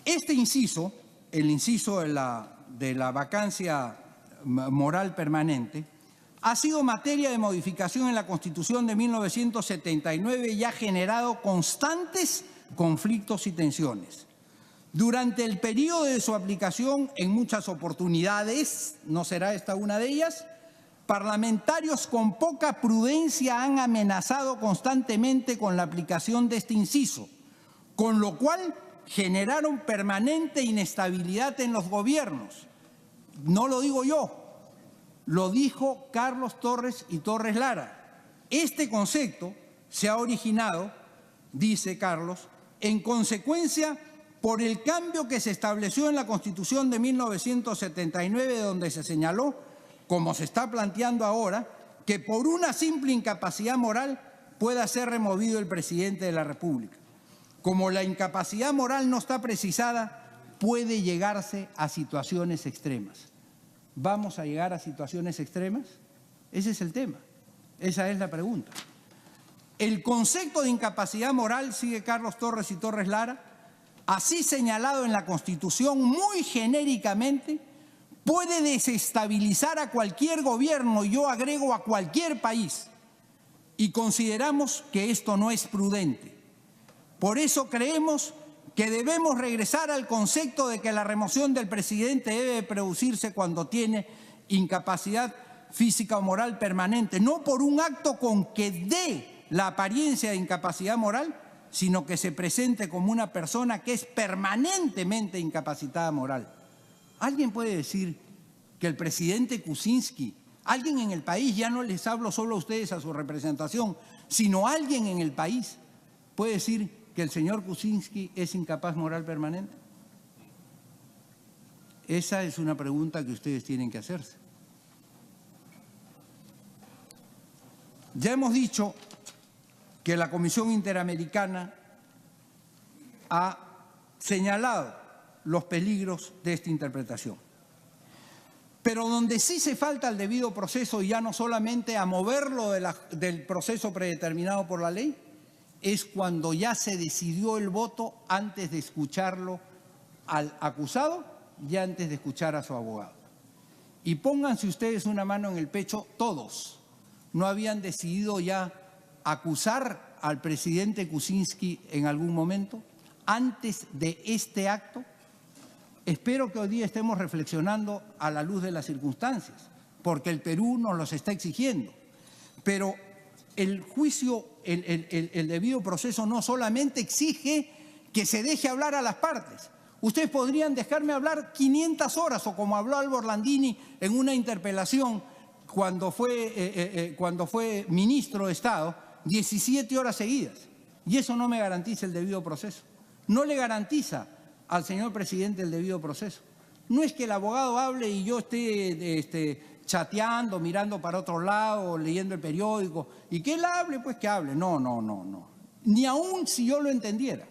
Este inciso, el inciso de la vacancia moral permanente, ha sido materia de modificación en la Constitución de 1979 y ha generado constantes conflictos y tensiones. Durante el periodo de su aplicación, en muchas oportunidades, no será esta una de ellas, parlamentarios con poca prudencia han amenazado constantemente con la aplicación de este inciso, con lo cual generaron permanente inestabilidad en los gobiernos. No lo digo yo, lo dijo Carlos Torres y Torres Lara. Este concepto se ha originado, dice Carlos, en consecuencia por el cambio que se estableció en la Constitución de 1979, donde se señaló como se está planteando ahora, que por una simple incapacidad moral pueda ser removido el presidente de la República. Como la incapacidad moral no está precisada, puede llegarse a situaciones extremas. ¿Vamos a llegar a situaciones extremas? Ese es el tema. Esa es la pregunta. El concepto de incapacidad moral, sigue Carlos Torres y Torres Lara, así señalado en la Constitución muy genéricamente, puede desestabilizar a cualquier gobierno, yo agrego a cualquier país, y consideramos que esto no es prudente. Por eso creemos que debemos regresar al concepto de que la remoción del presidente debe producirse cuando tiene incapacidad física o moral permanente, no por un acto con que dé la apariencia de incapacidad moral, sino que se presente como una persona que es permanentemente incapacitada moral. ¿Alguien puede decir que el presidente Kuczynski, alguien en el país, ya no les hablo solo a ustedes, a su representación, sino alguien en el país, puede decir que el señor Kuczynski es incapaz moral permanente? Esa es una pregunta que ustedes tienen que hacerse. Ya hemos dicho que la Comisión Interamericana ha señalado los peligros de esta interpretación. Pero donde sí se falta el debido proceso, y ya no solamente a moverlo del proceso predeterminado por la ley, es cuando ya se decidió el voto antes de escucharlo al acusado y antes de escuchar a su abogado. Y pónganse ustedes una mano en el pecho, todos. ¿No habían decidido ya acusar al presidente Kuczynski en algún momento antes de este acto? Espero que hoy día estemos reflexionando a la luz de las circunstancias, porque el Perú nos los está exigiendo. Pero el juicio, el debido proceso no solamente exige que se deje hablar a las partes. Ustedes podrían dejarme hablar 500 horas, o como habló Albo Orlandini en una interpelación cuando fue ministro de Estado, 17 horas seguidas. Y eso no me garantiza el debido proceso. No le garantiza al señor presidente el debido proceso. No es que el abogado hable y yo esté chateando, mirando para otro lado, leyendo el periódico, y que él hable, pues que hable. No. Ni aun si yo lo entendiera.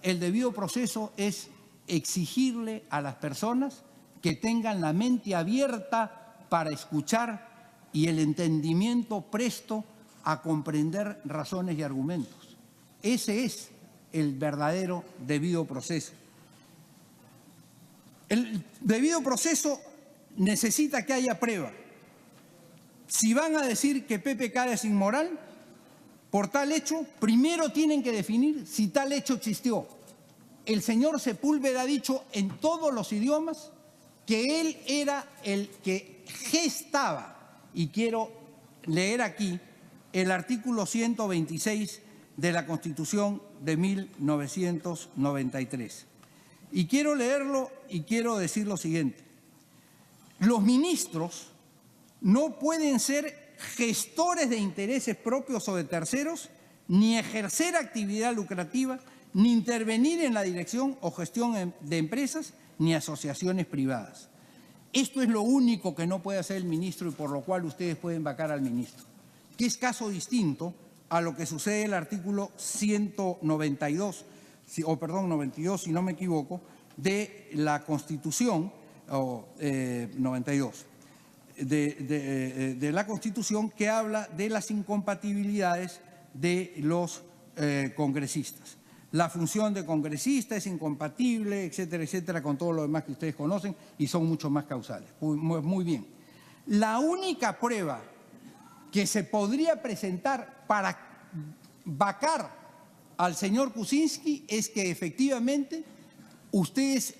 El debido proceso es exigirle a las personas que tengan la mente abierta para escuchar y el entendimiento presto a comprender razones y argumentos. Ese es el verdadero debido proceso. El debido proceso necesita que haya prueba. Si van a decir que PPK es inmoral, por tal hecho, primero tienen que definir si tal hecho existió. El señor Sepúlveda ha dicho en todos los idiomas que él era el que gestaba, y quiero leer aquí el artículo 126 de la Constitución de 1993. Y quiero leerlo y quiero decir lo siguiente. Los ministros no pueden ser gestores de intereses propios o de terceros, ni ejercer actividad lucrativa, ni intervenir en la dirección o gestión de empresas, ni asociaciones privadas. Esto es lo único que no puede hacer el ministro y por lo cual ustedes pueden vacar al ministro, que es caso distinto a lo que sucede en el artículo 92, si no me equivoco, de la Constitución, 92, de la Constitución, que habla de las incompatibilidades de los congresistas. La función de congresista es incompatible, etcétera, con todo lo demás que ustedes conocen, y son mucho más causales. Muy bien. La única prueba que se podría presentar para vacar al señor Kuczynski es que efectivamente ustedes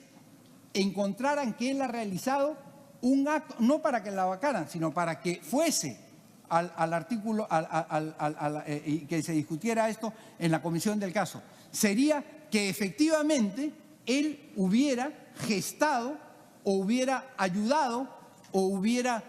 encontraran que él ha realizado un acto, no para que la vacaran, sino para que fuese al artículo, y que se discutiera esto en la comisión del caso. Sería que efectivamente él hubiera gestado o hubiera ayudado o hubiera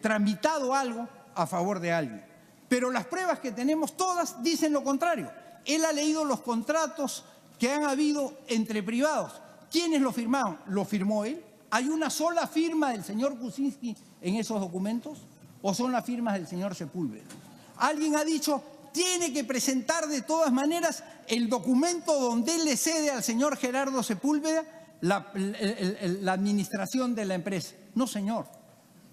tramitado algo a favor de alguien. Pero las pruebas que tenemos todas dicen lo contrario. Él ha leído los contratos que han habido entre privados. ¿Quiénes lo firmaron? ¿Lo firmó él? ¿hay una sola firma del señor Kuczynski en esos documentos o son las firmas del señor Sepúlveda? Alguien ha dicho, tiene que presentar de todas maneras el documento donde él le cede al señor Gerardo Sepúlveda la administración de la empresa. No, señor.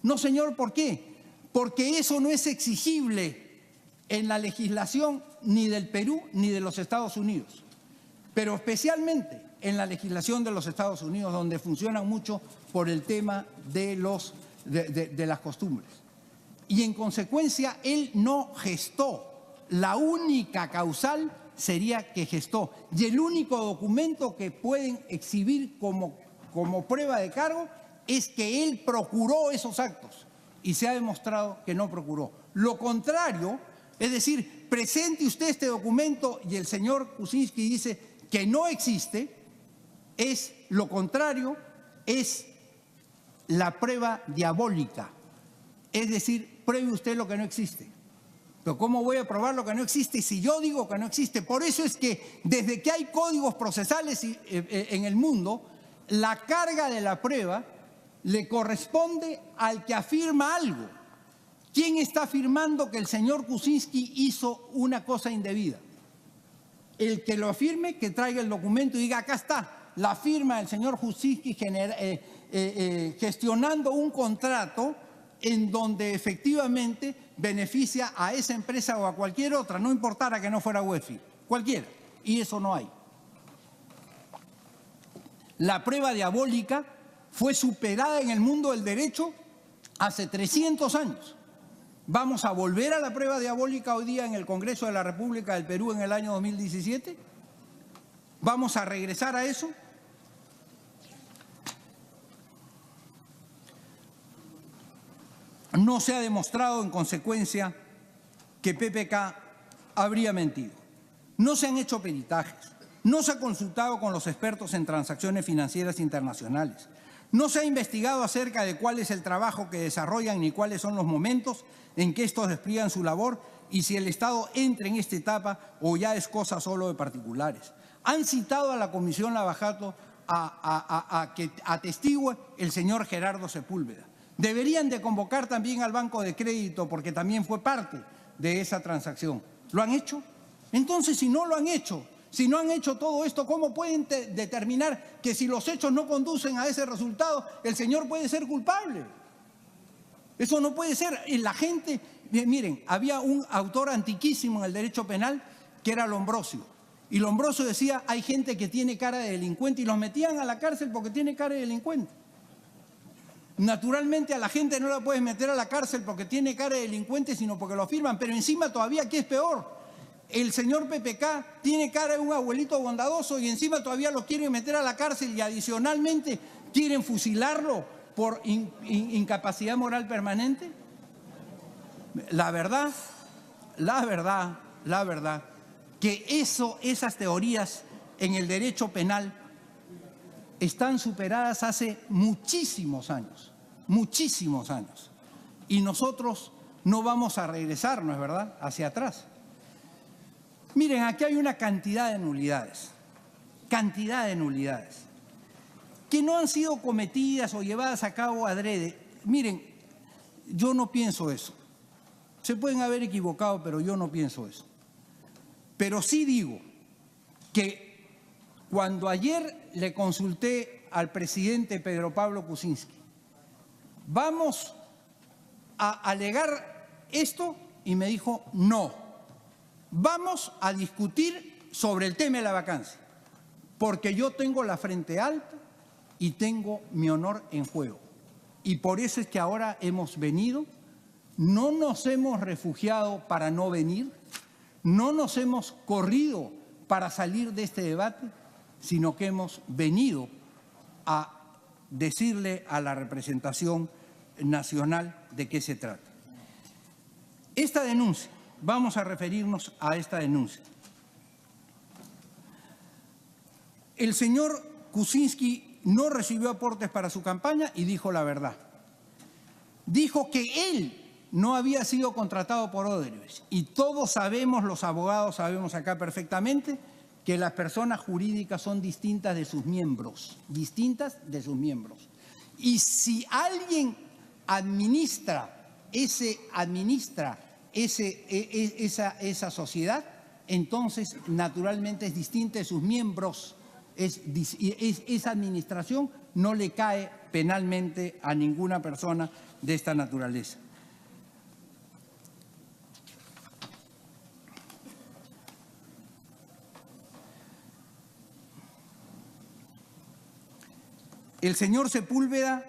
No, señor, ¿por qué? Porque eso no es exigible en la legislación ni del Perú ni de los Estados Unidos, pero especialmente en la legislación de los Estados Unidos, donde funcionan mucho por el tema de las costumbres. Y en consecuencia, él no gestó. La única causal sería que gestó. Y el único documento que pueden exhibir como prueba de cargo es que él procuró esos actos. Y se ha demostrado que no procuró. Lo contrario, es decir, presente usted este documento y el señor Kuczynski dice que no existe, es lo contrario, es la prueba diabólica. Es decir, pruebe usted lo que no existe. Pero ¿cómo voy a probar lo que no existe si yo digo que no existe? Por eso es que desde que hay códigos procesales en el mundo, la carga de la prueba le corresponde al que afirma algo. ¿Quién está afirmando que el señor Kuczynski hizo una cosa indebida? El que lo afirme, que traiga el documento y diga, acá está la firma del señor Kuczynski gestionando un contrato en donde efectivamente beneficia a esa empresa o a cualquier otra, no importara que no fuera Westfield, cualquiera, y eso no hay. La prueba diabólica fue superada en el mundo del derecho hace 300 años. ¿Vamos a volver a la prueba diabólica hoy día en el Congreso de la República del Perú en el año 2017? ¿Vamos a regresar a eso? No se ha demostrado, en consecuencia, que PPK habría mentido. No se han hecho peritajes, no se ha consultado con los expertos en transacciones financieras internacionales, no se ha investigado acerca de cuál es el trabajo que desarrollan ni cuáles son los momentos en que estos despliegan su labor y si el Estado entra en esta etapa o ya es cosa solo de particulares. Han citado a la Comisión Lavajato a que atestigue el señor Gerardo Sepúlveda. Deberían de convocar también al Banco de Crédito porque también fue parte de esa transacción. ¿Lo han hecho? Entonces, si no lo han hecho, si no han hecho todo esto, ¿cómo pueden determinar que si los hechos no conducen a ese resultado, el señor puede ser culpable? Eso no puede ser. La gente, miren, había un autor antiquísimo en el derecho penal que era Lombrosio. Y Lombrosio decía, hay gente que tiene cara de delincuente y los metían a la cárcel porque tiene cara de delincuente. Naturalmente a la gente no la puedes meter a la cárcel porque tiene cara de delincuente, sino porque lo afirman. Pero encima todavía, ¿qué es peor? El señor PPK tiene cara de un abuelito bondadoso y encima todavía lo quieren meter a la cárcel y adicionalmente quieren fusilarlo por incapacidad moral permanente. La verdad, que esas teorías en el derecho penal están superadas hace muchísimos años, y nosotros no vamos a regresar, ¿no es verdad?, hacia atrás. Miren, aquí hay una cantidad de nulidades, que no han sido cometidas o llevadas a cabo adrede. Miren, yo no pienso eso. Se pueden haber equivocado, pero yo no pienso eso. Pero sí digo que cuando ayer le consulté al presidente Pedro Pablo Kuczynski, ¿vamos a alegar esto? Y me dijo, no. Vamos a discutir sobre el tema de la vacancia, porque yo tengo la frente alta y tengo mi honor en juego. Y por eso es que ahora hemos venido, no nos hemos refugiado para no venir, no nos hemos corrido para salir de este debate, sino que hemos venido a decirle a la representación nacional de qué se trata. Esta denuncia, vamos a referirnos a esta denuncia. El señor Kuczynski no recibió aportes para su campaña y dijo la verdad. Dijo que él no había sido contratado por Odebrecht y todos sabemos, los abogados sabemos acá perfectamente, que las personas jurídicas son distintas de sus miembros, Y si alguien administra esa sociedad, entonces naturalmente es distinta de sus miembros. Esa administración no le cae penalmente a ninguna persona de esta naturaleza. El señor Sepúlveda,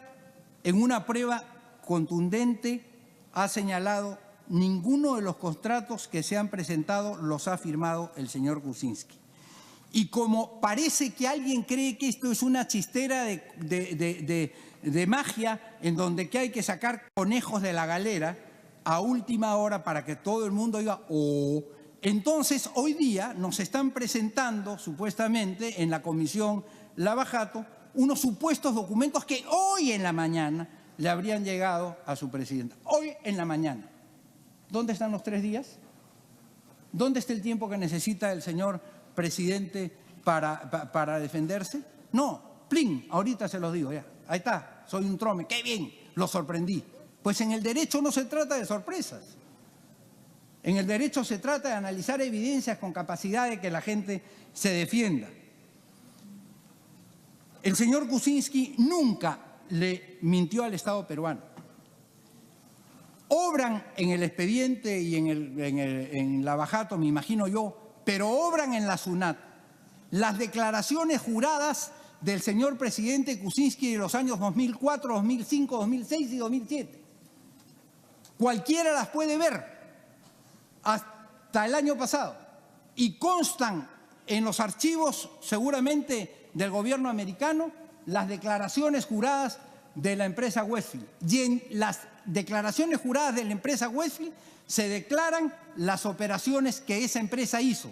en una prueba contundente, ha señalado: ninguno de los contratos que se han presentado los ha firmado el señor Kuczynski. Y como parece que alguien cree que esto es una chistera de magia, en donde que hay que sacar conejos de la galera a última hora para que todo el mundo diga «oh», entonces hoy día nos están presentando, supuestamente, en la comisión Lavajato, unos supuestos documentos que hoy en la mañana le habrían llegado a su presidenta. Hoy en la mañana. ¿Dónde están los 3 días? ¿Dónde está el tiempo que necesita el señor presidente para defenderse? No, plin, ahorita se los digo ya. Ahí está, soy un trome, qué bien, lo sorprendí. Pues en el derecho no se trata de sorpresas. En el derecho se trata de analizar evidencias con capacidad de que la gente se defienda. El señor Kuczynski nunca le mintió al Estado peruano. Obran en el expediente y en Lavajato, me imagino yo, pero obran en la SUNAT las declaraciones juradas del señor presidente Kuczynski de los años 2004, 2005, 2006 y 2007. Cualquiera las puede ver hasta el año pasado y constan en los archivos seguramente del gobierno americano las declaraciones juradas de la empresa Westfield. Y en las declaraciones juradas de la empresa Westfield se declaran las operaciones que esa empresa hizo.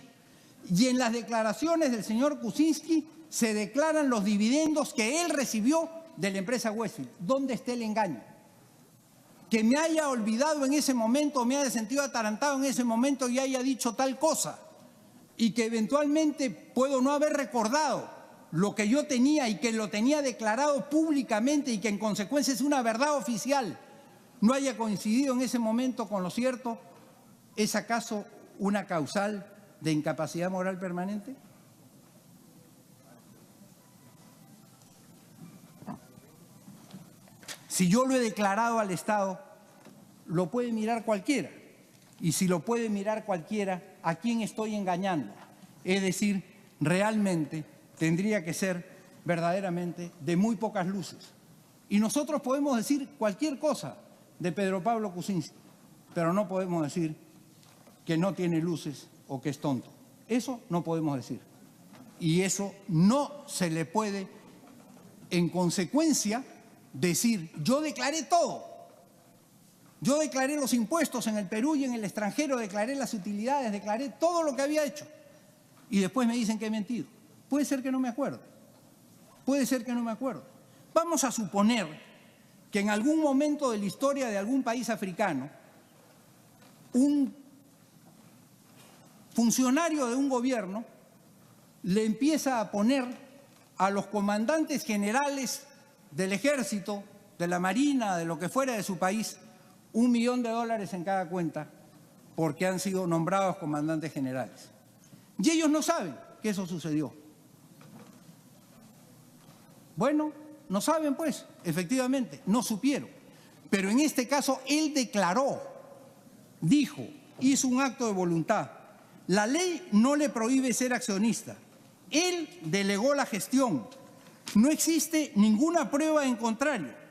Y en las declaraciones del señor Kuczynski se declaran los dividendos que él recibió de la empresa Westfield. ¿Dónde está el engaño? Que me haya olvidado en ese momento, me haya sentido atarantado en ese momento y haya dicho tal cosa, y que eventualmente puedo no haber recordado lo que yo tenía y que lo tenía declarado públicamente y que en consecuencia es una verdad oficial, no haya coincidido en ese momento con lo cierto, ¿es acaso una causal de incapacidad moral permanente? Si yo lo he declarado al Estado, lo puede mirar cualquiera. Y si lo puede mirar cualquiera, ¿a quién estoy engañando? Es decir, realmente tendría que ser verdaderamente de muy pocas luces. Y nosotros podemos decir cualquier cosa de Pedro Pablo Kuczynski, pero no podemos decir que no tiene luces o que es tonto. Eso no podemos decir. Y eso no se le puede, en consecuencia, decir, yo declaré todo. Yo declaré los impuestos en el Perú y en el extranjero, declaré las utilidades, declaré todo lo que había hecho. Y después me dicen que he mentido. Puede ser que no me acuerdo. Puede ser que no me acuerdo. Vamos a suponer que en algún momento de la historia de algún país africano, un funcionario de un gobierno le empieza a poner a los comandantes generales del ejército, de la marina, de lo que fuera de su país, $1 millón en cada cuenta porque han sido nombrados comandantes generales. Y ellos no saben que eso sucedió. Bueno, no saben pues, efectivamente, no supieron. Pero en este caso él declaró, dijo, hizo un acto de voluntad. La ley no le prohíbe ser accionista. Él delegó la gestión. No existe ninguna prueba en contrario.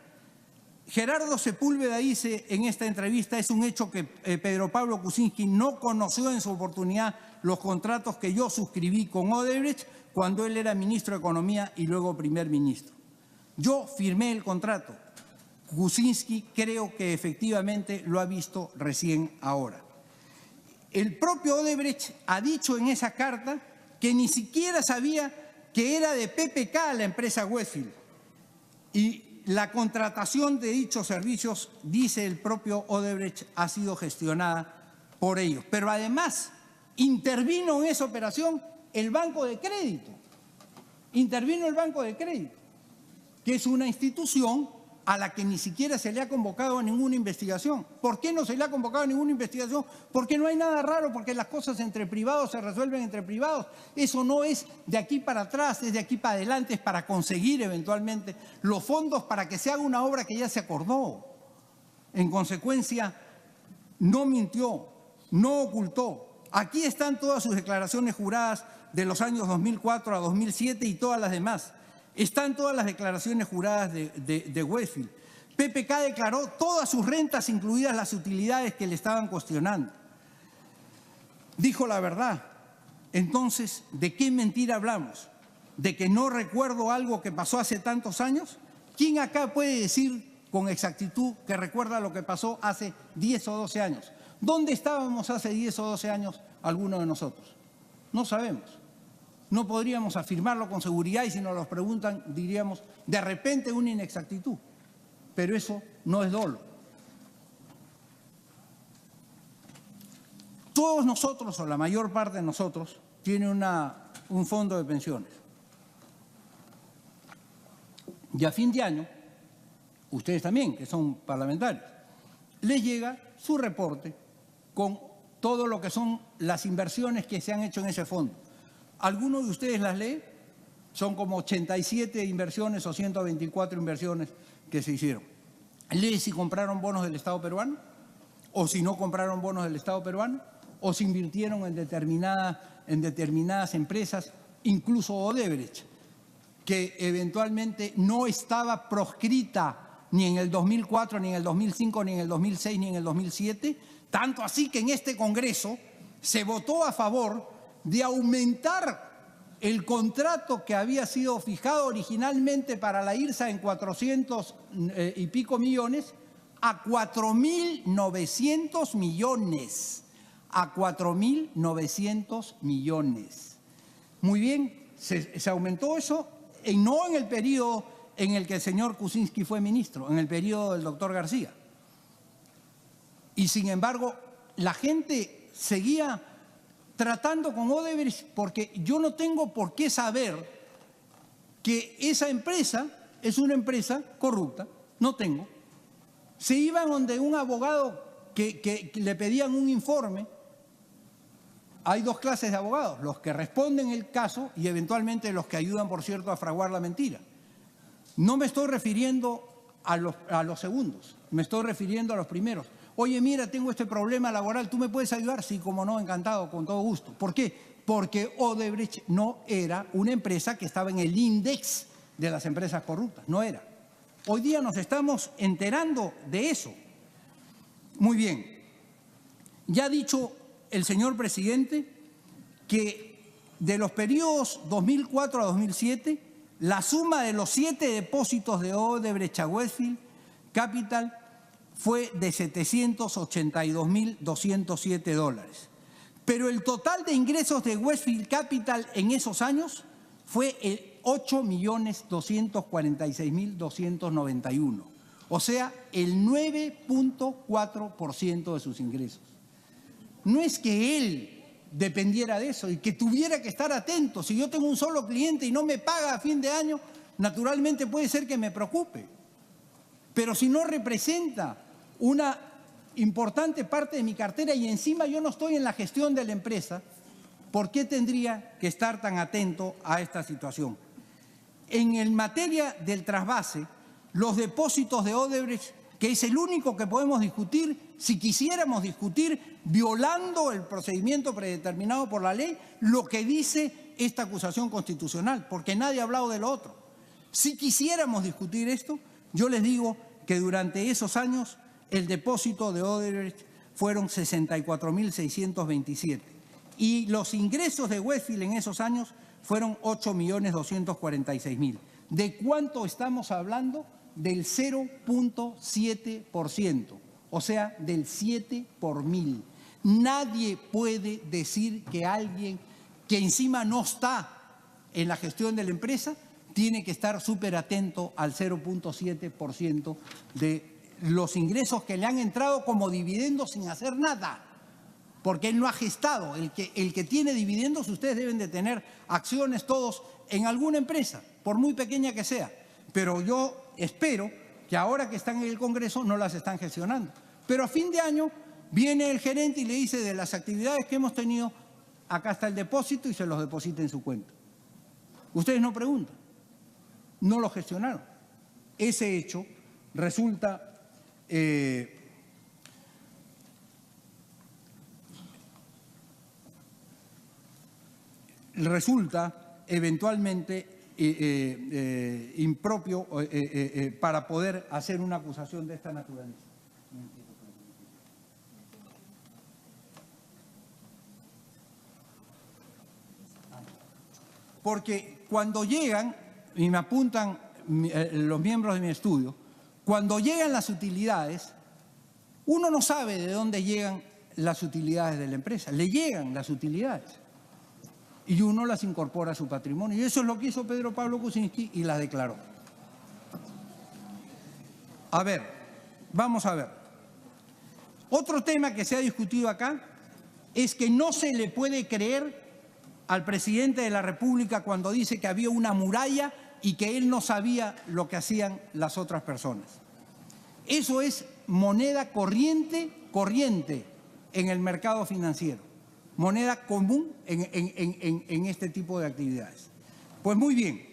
Gerardo Sepúlveda dice en esta entrevista, es un hecho que Pedro Pablo Kuczynski no conoció en su oportunidad los contratos que yo suscribí con Odebrecht cuando él era ministro de Economía y luego primer ministro. Yo firmé el contrato. Kuczynski creo que efectivamente lo ha visto recién ahora. El propio Odebrecht ha dicho en esa carta que ni siquiera sabía que era de PPK la empresa Westfield. Y la contratación de dichos servicios, dice el propio Odebrecht, ha sido gestionada por ellos. Pero además intervino en esa operación el Banco de Crédito. Intervino el Banco de Crédito, que es una institución a la que ni siquiera se le ha convocado a ninguna investigación. ¿Por qué no se le ha convocado a ninguna investigación? Porque no hay nada raro, porque las cosas entre privados se resuelven entre privados. Eso no es de aquí para atrás, es de aquí para adelante, es para conseguir eventualmente los fondos para que se haga una obra que ya se acordó. En consecuencia, no mintió, no ocultó. Aquí están todas sus declaraciones juradas de los años 2004 a 2007 y todas las demás. Están todas las declaraciones juradas de Westfield. PPK declaró todas sus rentas, incluidas las utilidades que le estaban cuestionando. Dijo la verdad. Entonces, ¿de qué mentira hablamos? ¿De que no recuerdo algo que pasó hace tantos años? ¿Quién acá puede decir con exactitud que recuerda lo que pasó hace 10 o 12 años? ¿Dónde estábamos hace 10 o 12 años alguno de nosotros? No sabemos. No podríamos afirmarlo con seguridad y si nos lo preguntan diríamos de repente una inexactitud. Pero eso no es dolo. Todos nosotros, o la mayor parte de nosotros, tiene un fondo de pensiones. Y a fin de año, ustedes también, que son parlamentarios, les llega su reporte con todo lo que son las inversiones que se han hecho en ese fondo. ¿Alguno de ustedes las lee? Son como 87 inversiones o 124 inversiones que se hicieron. ¿Lee si compraron bonos del Estado peruano? ¿O si no compraron bonos del Estado peruano? ¿O si invirtieron en determinadas empresas, incluso Odebrecht, que eventualmente no estaba proscrita ni en el 2004, ni en el 2005, ni en el 2006, ni en el 2007? Tanto así que en este Congreso se votó a favor de aumentar el contrato que había sido fijado originalmente para la IRSA en 400 y pico millones a 4.900 millones. A 4.900 millones. Muy bien, se aumentó eso, no en el periodo en el que el señor Kuczynski fue ministro, en el periodo del doctor García. Y sin embargo, la gente seguía tratando con Odebrecht porque yo no tengo por qué saber que esa empresa es una empresa corrupta. No tengo. Se iban donde un abogado que le pedían un informe. Hay dos clases de abogados, los que responden el caso y eventualmente los que ayudan, por cierto, a fraguar la mentira. No me estoy refiriendo a los segundos, me estoy refiriendo a los primeros. Oye, mira, tengo este problema laboral, ¿tú me puedes ayudar? Sí, como no, encantado, con todo gusto. ¿Por qué? Porque Odebrecht no era una empresa que estaba en el índice de las empresas corruptas, no era. Hoy día nos estamos enterando de eso. Muy bien, ya ha dicho el señor presidente que de los periodos 2004 a 2007, la suma de los 7 depósitos de Odebrecht a Westfield Capital fue de $782.207. Pero el total de ingresos de Westfield Capital en esos años fue el 8.246.291. O sea, el 9.4% de sus ingresos. No es que él dependiera de eso y que tuviera que estar atento. Si yo tengo un solo cliente y no me paga a fin de año, naturalmente puede ser que me preocupe. Pero si no representa una importante parte de mi cartera y encima yo no estoy en la gestión de la empresa, ¿por qué tendría que estar tan atento a esta situación? En materia del trasvase, los depósitos de Odebrecht, que es el único que podemos discutir, si quisiéramos discutir, violando el procedimiento predeterminado por la ley, lo que dice esta acusación constitucional, porque nadie ha hablado de lo otro. Si quisiéramos discutir esto, yo les digo que durante esos años el depósito de Odebrecht fueron 64.627 y los ingresos de Westfield en esos años fueron 8.246.000. ¿De cuánto estamos hablando? Del 0.7%, o sea, del 7 por 1000. Nadie puede decir que alguien que encima no está en la gestión de la empresa tiene que estar súper atento al 0.7% de los ingresos que le han entrado como dividendos sin hacer nada, porque él no ha gestado. El que tiene dividendos, ustedes deben de tener acciones todos en alguna empresa, por muy pequeña que sea. Pero yo espero que ahora que están en el Congreso no las están gestionando. Pero a fin de año viene el gerente y le dice: de las actividades que hemos tenido, acá está el depósito, y se los deposita en su cuenta. Ustedes no preguntan, no lo gestionaron. Ese hecho resulta eventualmente impropio para poder hacer una acusación de esta naturaleza. Porque cuando llegan, y me apuntan los miembros de mi estudio, cuando llegan las utilidades, uno no sabe de dónde llegan las utilidades de la empresa. Le llegan las utilidades y uno las incorpora a su patrimonio. Y eso es lo que hizo Pedro Pablo Kuczynski y las declaró. A ver, vamos a ver. Otro tema que se ha discutido acá es que no se le puede creer al presidente de la República cuando dice que había una muralla y que él no sabía lo que hacían las otras personas. Eso es moneda corriente en el mercado financiero, moneda común en este tipo de actividades. Pues muy bien,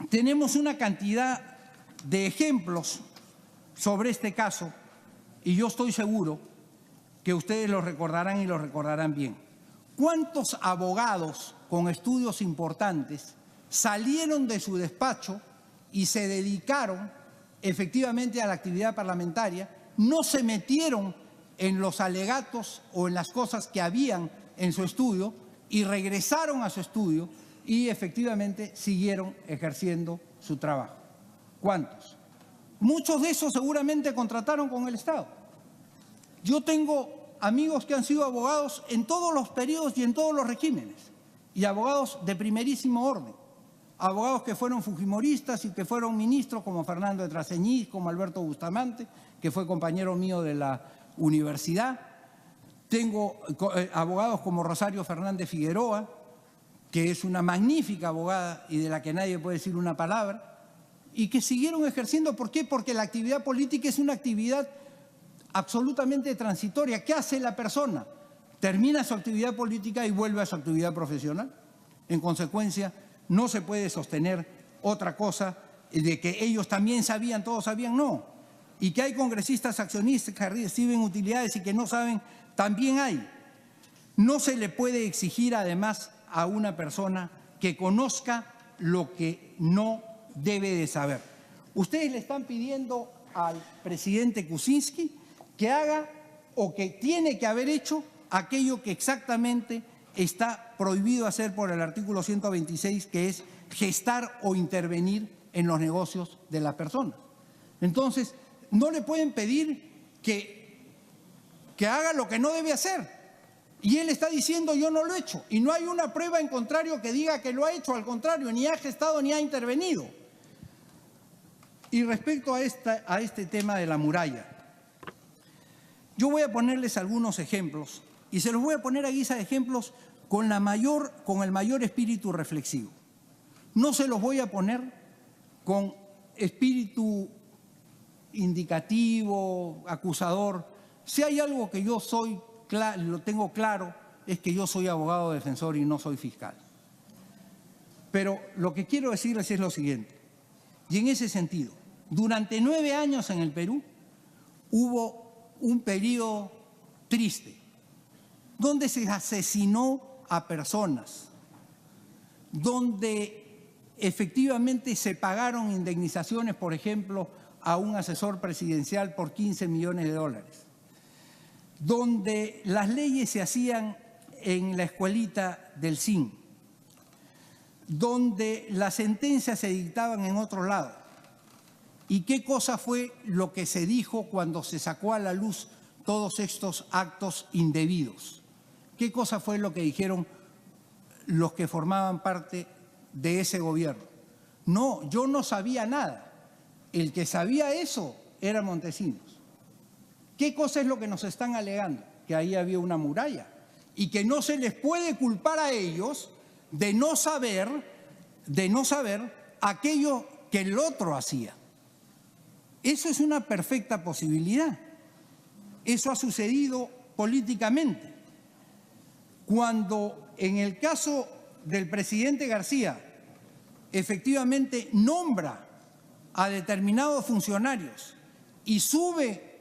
tenemos una cantidad de ejemplos sobre este caso y yo estoy seguro que ustedes lo recordarán y lo recordarán bien. ¿Cuántos abogados con estudios importantes salieron de su despacho y se dedicaron efectivamente a la actividad parlamentaria, no se metieron en los alegatos o en las cosas que habían en su estudio y regresaron a su estudio y efectivamente siguieron ejerciendo su trabajo? ¿Cuántos? Muchos de esos seguramente contrataron con el Estado. Yo tengo amigos que han sido abogados en todos los periodos y en todos los regímenes, y abogados de primerísimo orden, abogados que fueron fujimoristas y que fueron ministros como Fernando de Traseñís, como Alberto Bustamante, que fue compañero mío de la universidad. Tengo abogados como Rosario Fernández Figueroa, que es una magnífica abogada y de la que nadie puede decir una palabra, y que siguieron ejerciendo. ¿Por qué? Porque la actividad política es una actividad absolutamente transitoria. ¿Qué hace la persona? Termina su actividad política y vuelve a su actividad profesional. En consecuencia, no se puede sostener otra cosa de que ellos también sabían, todos sabían, no. Y que hay congresistas accionistas que reciben utilidades y que no saben, también hay. No se le puede exigir además a una persona que conozca lo que no debe de saber. Ustedes le están pidiendo al presidente Kuczynski que haga o que tiene que haber hecho aquello que exactamente está prohibido hacer por el artículo 126, que es gestar o intervenir en los negocios de las personas. Entonces, no le pueden pedir que haga lo que no debe hacer. Y él está diciendo: yo no lo he hecho. Y no hay una prueba en contrario que diga que lo ha hecho, al contrario, ni ha gestado ni ha intervenido. Y respecto a este tema de la muralla, yo voy a ponerles algunos ejemplos y se los voy a poner a guisa de ejemplos con el mayor espíritu reflexivo. No se los voy a poner con espíritu indicativo, acusador. Si hay algo que yo lo tengo claro, es que yo soy abogado defensor y no soy fiscal. Pero lo que quiero decirles es lo siguiente, y en ese sentido, durante 9 años en el Perú hubo un periodo triste, donde se asesinó a personas, donde efectivamente se pagaron indemnizaciones, por ejemplo, a un asesor presidencial por 15 millones de dólares, donde las leyes se hacían en la escuelita del CIN, donde las sentencias se dictaban en otro lado. ¿Y qué cosa fue lo que se dijo cuando se sacó a la luz todos estos actos indebidos? ¿Qué cosa fue lo que dijeron los que formaban parte de ese gobierno? No, yo no sabía nada. El que sabía eso era Montesinos. ¿Qué cosa es lo que nos están alegando? Que ahí había una muralla y que no se les puede culpar a ellos de no saber aquello que el otro hacía. Eso es una perfecta posibilidad. Eso ha sucedido políticamente. Cuando en el caso del presidente García efectivamente nombra a determinados funcionarios y sube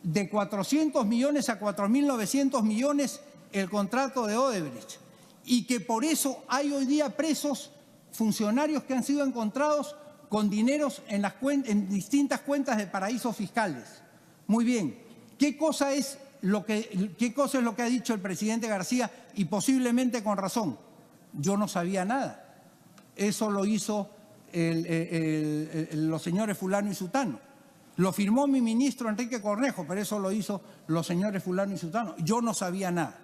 de 400 millones a 4.900 millones el contrato de Odebrecht, y que por eso hay hoy día presos funcionarios que han sido encontrados con dineros en distintas cuentas de paraísos fiscales. Muy bien, ¿qué cosa es lo que ha dicho el presidente García? Y posiblemente con razón. Yo no sabía nada. Eso lo hizo los señores fulano y sutano. Lo firmó mi ministro Enrique Cornejo, pero eso lo hizo los señores fulano y sutano. Yo no sabía nada.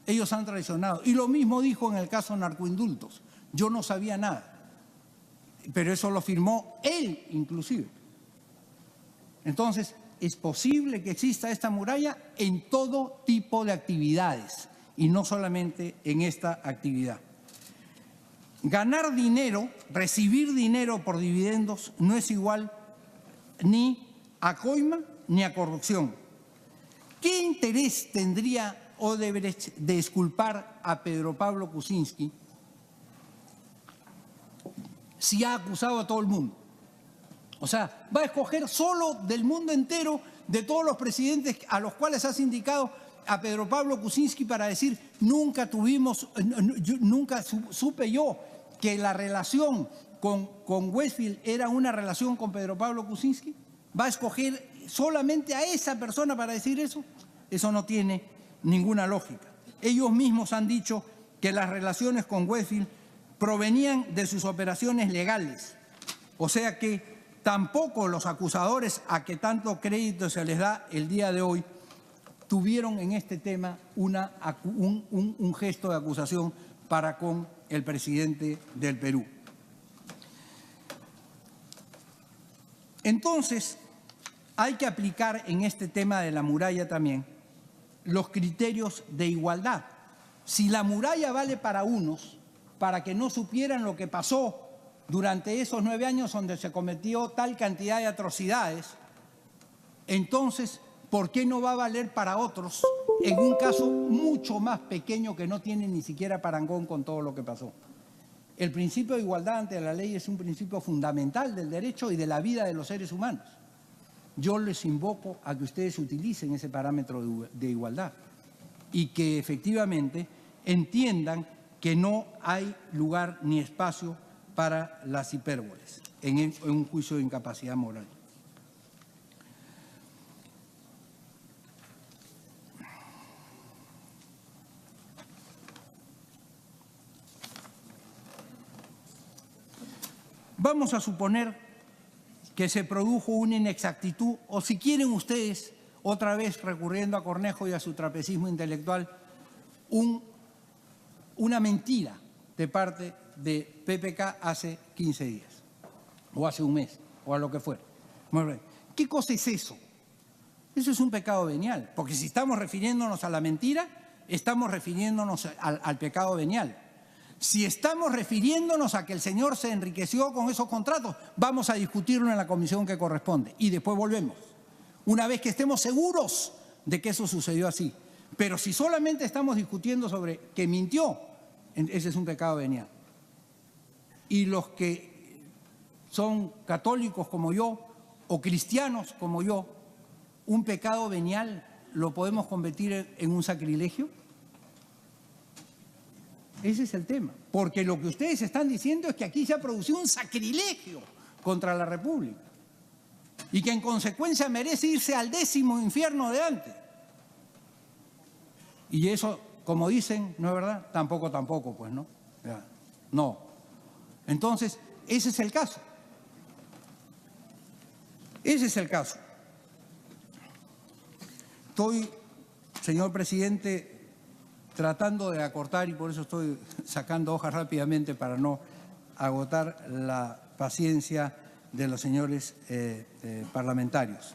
Ellos han traicionado. Y lo mismo dijo en el caso narcoindultos. Yo no sabía nada. Pero eso lo firmó él inclusive. Entonces, es posible que exista esta muralla en todo tipo de actividades y no solamente en esta actividad. Ganar dinero, recibir dinero por dividendos no es igual ni a coima ni a corrupción. ¿Qué interés tendría Odebrecht de exculpar a Pedro Pablo Kuczynski si ha acusado a todo el mundo? O sea, va a escoger solo del mundo entero, de todos los presidentes a los cuales has indicado, a Pedro Pablo Kuczynski para decir nunca supe yo que la relación con Westfield era una relación con Pedro Pablo Kuczynski. ¿Va a escoger solamente a esa persona para decir eso? Eso no tiene ninguna lógica. Ellos mismos han dicho que las relaciones con Westfield provenían de sus operaciones legales. O sea que tampoco los acusadores a que tanto crédito se les da el día de hoy tuvieron en este tema un gesto de acusación para con el presidente del Perú. Entonces, hay que aplicar en este tema de la muralla también los criterios de igualdad. Si la muralla vale para unos, para que no supieran lo que pasó durante esos 9 años donde se cometió tal cantidad de atrocidades, entonces, ¿por qué no va a valer para otros en un caso mucho más pequeño que no tiene ni siquiera parangón con todo lo que pasó? El principio de igualdad ante la ley es un principio fundamental del derecho y de la vida de los seres humanos. Yo les invoco a que ustedes utilicen ese parámetro de igualdad y que efectivamente entiendan que no hay lugar ni espacio para las hipérboles en un juicio de incapacidad moral. Vamos a suponer que se produjo una inexactitud, o si quieren ustedes, otra vez recurriendo a Cornejo y a su trapecismo intelectual, una mentira de parte de PPK hace 15 días, o hace un mes, o a lo que fuera. ¿Qué cosa es eso? Eso es un pecado venial, porque si estamos refiriéndonos a la mentira, estamos refiriéndonos al pecado venial. Si estamos refiriéndonos a que el señor se enriqueció con esos contratos, vamos a discutirlo en la comisión que corresponde y después volvemos, una vez que estemos seguros de que eso sucedió así. Pero si solamente estamos discutiendo sobre que mintió, ese es un pecado venial. Y los que son católicos como yo o cristianos como yo, ¿un pecado venial lo podemos convertir en un sacrilegio? Ese es el tema, porque lo que ustedes están diciendo es que aquí se ha producido un sacrilegio contra la República y que en consecuencia merece irse al 10º infierno de antes. Y eso, como dicen, ¿no es verdad? Tampoco, pues, ¿no? No. Entonces, ese es el caso. Ese es el caso. Estoy, señor presidente, tratando de acortar y por eso estoy sacando hojas rápidamente para no agotar la paciencia de los señores parlamentarios.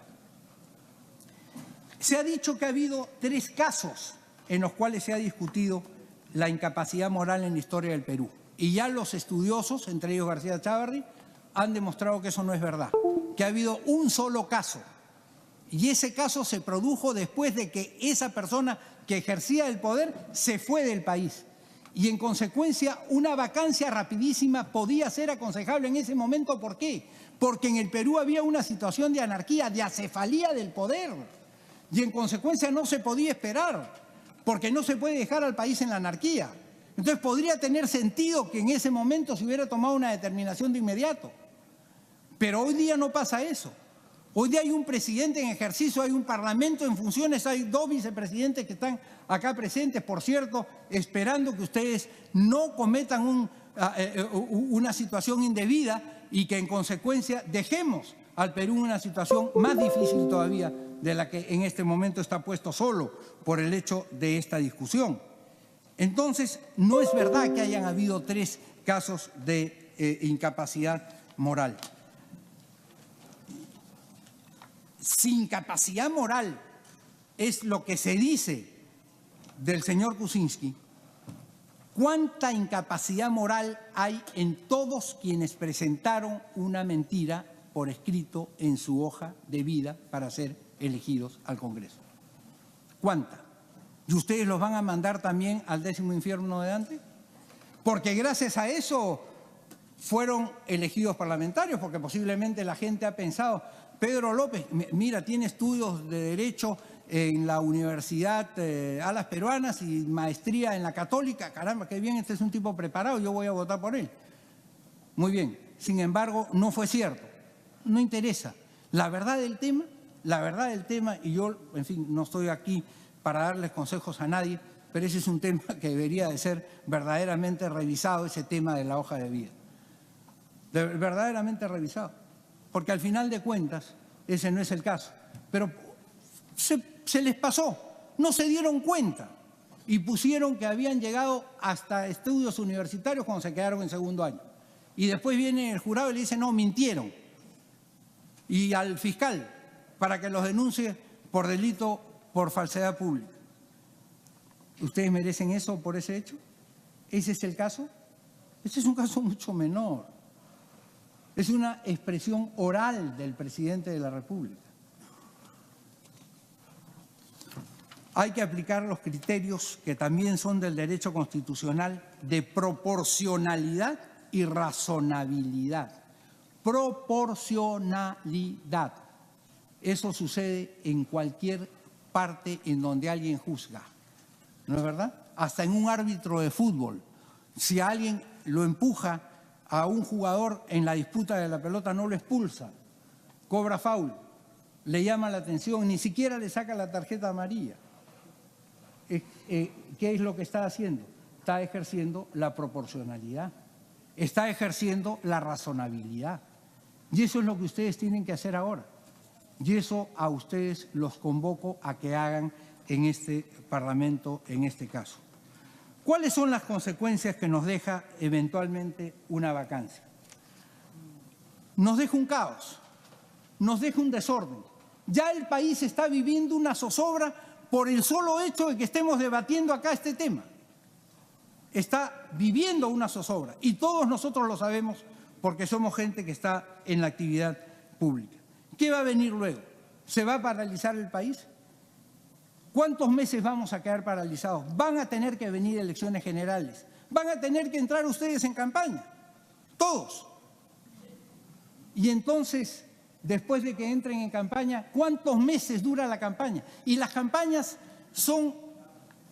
Se ha dicho que ha habido 3 casos en los cuales se ha discutido la incapacidad moral en la historia del Perú. Y ya los estudiosos, entre ellos García Chávarri, han demostrado que eso no es verdad, que ha habido un solo caso. Y ese caso se produjo después de que esa persona que ejercía el poder se fue del país. Y en consecuencia, una vacancia rapidísima podía ser aconsejable en ese momento. ¿Por qué? Porque en el Perú había una situación de anarquía, de acefalía del poder. Y en consecuencia no se podía esperar, porque no se puede dejar al país en la anarquía. Entonces podría tener sentido que en ese momento se hubiera tomado una determinación de inmediato. Pero hoy día no pasa eso. Hoy día hay un presidente en ejercicio, hay un parlamento en funciones, hay 2 vicepresidentes que están acá presentes, por cierto, esperando que ustedes no cometan una situación indebida y que en consecuencia dejemos al Perú en una situación más difícil todavía de la que en este momento está puesto solo por el hecho de esta discusión. Entonces, no es verdad que hayan habido 3 casos de incapacidad moral. Si incapacidad moral es lo que se dice del señor Kuczynski, ¿cuánta incapacidad moral hay en todos quienes presentaron una mentira por escrito en su hoja de vida para ser elegidos al Congreso? ¿Cuánta? ¿Y ustedes los van a mandar también al 10º infierno de Dante? Porque gracias a eso fueron elegidos parlamentarios, porque posiblemente la gente ha pensado, Pedro López, mira, tiene estudios de Derecho en la Universidad Alas Peruanas y maestría en la Católica. Caramba, qué bien, este es un tipo preparado, yo voy a votar por él. Muy bien, sin embargo, no fue cierto. No interesa. La verdad del tema, y yo, en fin, no estoy aquí para darles consejos a nadie, pero ese es un tema que debería de ser verdaderamente revisado, ese tema de la hoja de vida. Verdaderamente revisado. Porque al final de cuentas, ese no es el caso. Pero se les pasó, no se dieron cuenta y pusieron que habían llegado hasta estudios universitarios cuando se quedaron en 2º año. Y después viene el jurado y le dice, no, mintieron. Y al fiscal, para que los denuncie por delito por falsedad pública. ¿Ustedes merecen eso por ese hecho? ¿Ese es el caso? Ese es un caso mucho menor. Es una expresión oral del presidente de la República. Hay que aplicar los criterios que también son del derecho constitucional de proporcionalidad y razonabilidad. Proporcionalidad. Eso sucede en cualquier parte en donde alguien juzga. ¿No es verdad? Hasta en un árbitro de fútbol. Si alguien lo empuja a un jugador en la disputa de la pelota, no lo expulsa, cobra foul, le llama la atención, ni siquiera le saca la tarjeta amarilla. ¿Qué es lo que está haciendo? Está ejerciendo la proporcionalidad, está ejerciendo la razonabilidad. Y eso es lo que ustedes tienen que hacer ahora. Y eso a ustedes los convoco a que hagan en este Parlamento, en este caso. ¿Cuáles son las consecuencias que nos deja eventualmente una vacancia? Nos deja un caos, nos deja un desorden. Ya el país está viviendo una zozobra por el solo hecho de que estemos debatiendo acá este tema. Está viviendo una zozobra y todos nosotros lo sabemos porque somos gente que está en la actividad pública. ¿Qué va a venir luego? ¿Se va a paralizar el país? ¿Cuántos meses vamos a quedar paralizados? Van a tener que venir elecciones generales. Van a tener que entrar ustedes en campaña. Todos. Y entonces, después de que entren en campaña, ¿cuántos meses dura la campaña? Y las campañas son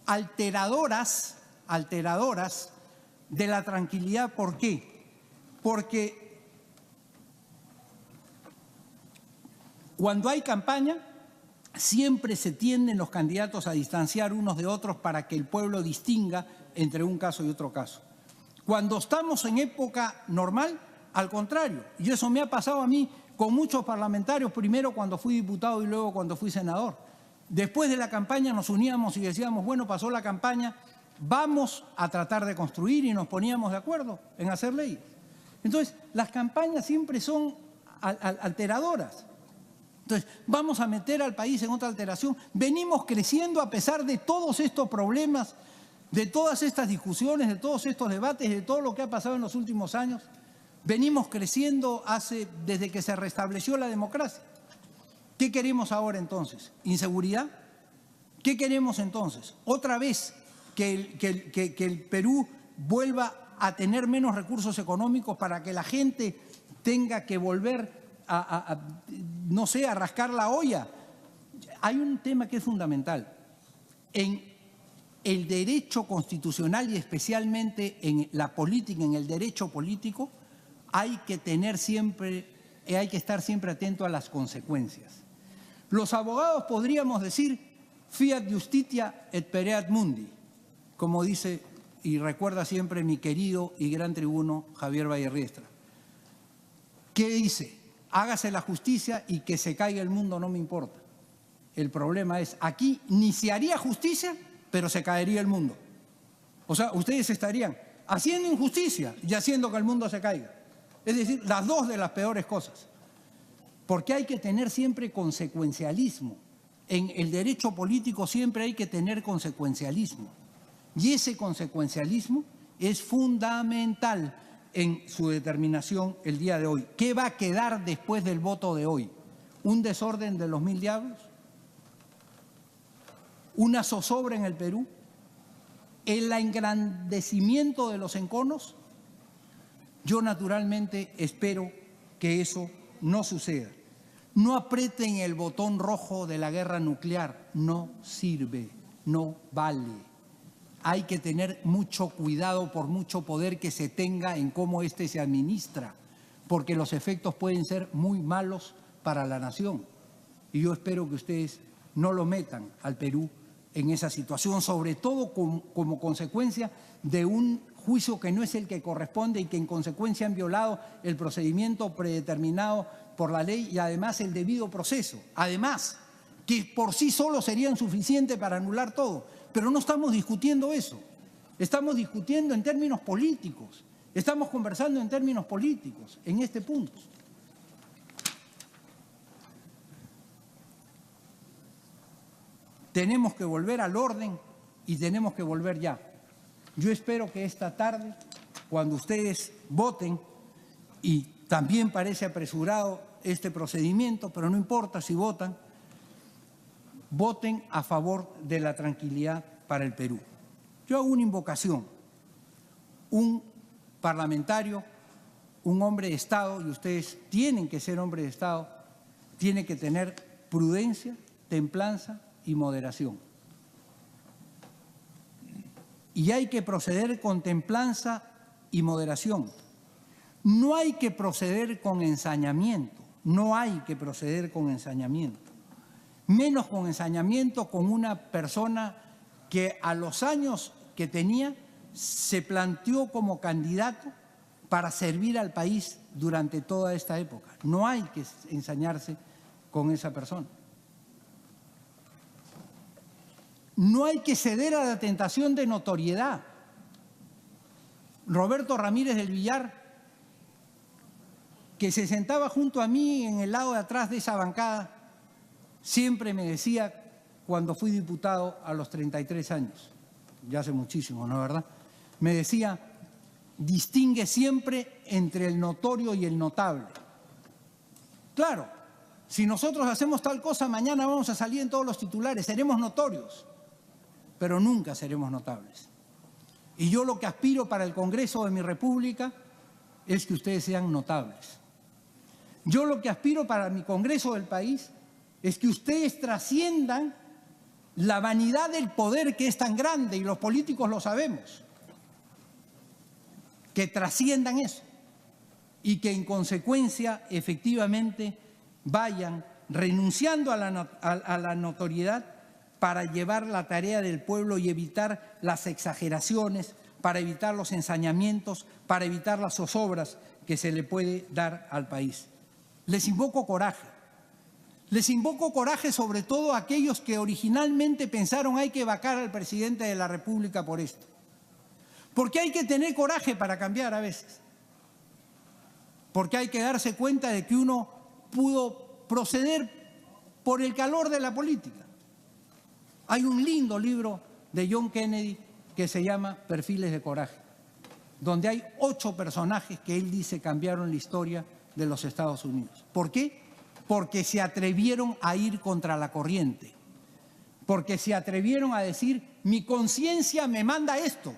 alteradoras de la tranquilidad. ¿Por qué? Porque cuando hay campaña, siempre se tienden los candidatos a distanciar unos de otros para que el pueblo distinga entre un caso y otro caso. Cuando estamos en época normal, al contrario, y eso me ha pasado a mí con muchos parlamentarios, primero cuando fui diputado y luego cuando fui senador. Después de la campaña nos uníamos y decíamos, bueno, pasó la campaña, vamos a tratar de construir, y nos poníamos de acuerdo en hacer leyes. Entonces, las campañas siempre son alteradoras. Entonces, vamos a meter al país en otra alteración. Venimos creciendo a pesar de todos estos problemas De todas estas discusiones, de todos estos debates, de todo lo que ha pasado en los últimos años, venimos creciendo desde que se restableció la democracia. ¿Qué queremos ahora entonces? ¿Inseguridad? ¿Qué queremos entonces? ¿Otra vez que el Perú vuelva a tener menos recursos económicos para que la gente tenga que volver no sé, a rascar la olla? Hay un tema que es fundamental. En el derecho constitucional y especialmente en la política, en el derecho político, hay que estar siempre atento a las consecuencias. Los abogados podríamos decir fiat justitia et pereat mundi, como dice y recuerda siempre mi querido y gran tribuno Javier Vallerriestra. ¿Qué dice? Hágase la justicia y que se caiga el mundo, no me importa. El problema es, aquí ni se haría justicia, pero se caería el mundo. O sea, ustedes estarían haciendo injusticia y haciendo que el mundo se caiga. Es decir, las dos de las peores cosas. Porque hay que tener siempre consecuencialismo. En el derecho político siempre hay que tener consecuencialismo. Y ese consecuencialismo es fundamental en su determinación el día de hoy. ¿Qué va a quedar después del voto de hoy? ¿Un desorden de los 1000 diablos? ¿Una zozobra en el Perú? ¿El engrandecimiento de los enconos? Yo naturalmente espero que eso no suceda. No aprieten el botón rojo de la guerra nuclear, no sirve, no vale. Hay que tener mucho cuidado por mucho poder que se tenga en cómo éste se administra, porque los efectos pueden ser muy malos para la nación. Y yo espero que ustedes no lo metan al Perú en esa situación, sobre todo como consecuencia de un juicio que no es el que corresponde y que en consecuencia han violado el procedimiento predeterminado por la ley y además el debido proceso. Además, que por sí solo serían suficientes para anular todo. Pero no estamos discutiendo eso. Estamos discutiendo en términos políticos. Estamos conversando en términos políticos en este punto. Tenemos que volver al orden y tenemos que volver ya. Yo espero que esta tarde, cuando ustedes voten, y también parece apresurado este procedimiento, pero no importa si votan, voten a favor de la tranquilidad para el Perú. Yo hago una invocación. Un parlamentario, un hombre de Estado, y ustedes tienen que ser hombres de Estado, tiene que tener prudencia, templanza y moderación. Y hay que proceder con templanza y moderación. No hay que proceder con ensañamiento, no hay que proceder con ensañamiento. Menos con ensañamiento con una persona que a los años que tenía se planteó como candidato para servir al país durante toda esta época. No hay que ensañarse con esa persona. No hay que ceder a la tentación de notoriedad. Roberto Ramírez del Villar, que se sentaba junto a mí en el lado de atrás de esa bancada, siempre me decía, cuando fui diputado a los 33 años, ya hace muchísimo, ¿no es verdad? Me decía, distingue siempre entre el notorio y el notable. Claro, si nosotros hacemos tal cosa, mañana vamos a salir en todos los titulares, seremos notorios, pero nunca seremos notables. Y yo lo que aspiro para el Congreso de mi República es que ustedes sean notables. Yo lo que aspiro para mi Congreso del país es que ustedes trasciendan la vanidad del poder que es tan grande, y los políticos lo sabemos, que trasciendan eso y que en consecuencia efectivamente vayan renunciando a la notoriedad para llevar la tarea del pueblo y evitar las exageraciones, para evitar los ensañamientos, para evitar las zozobras que se le puede dar al país. Les invoco coraje. Les invoco coraje sobre todo a aquellos que originalmente pensaron hay que vacar al presidente de la República por esto. Porque hay que tener coraje para cambiar a veces. Porque hay que darse cuenta de que uno pudo proceder por el calor de la política. Hay un lindo libro de John Kennedy que se llama Perfiles de Coraje, donde hay 8 personajes que él dice cambiaron la historia de los Estados Unidos. ¿Por qué? Porque se atrevieron a ir contra la corriente, porque se atrevieron a decir, mi conciencia me manda esto,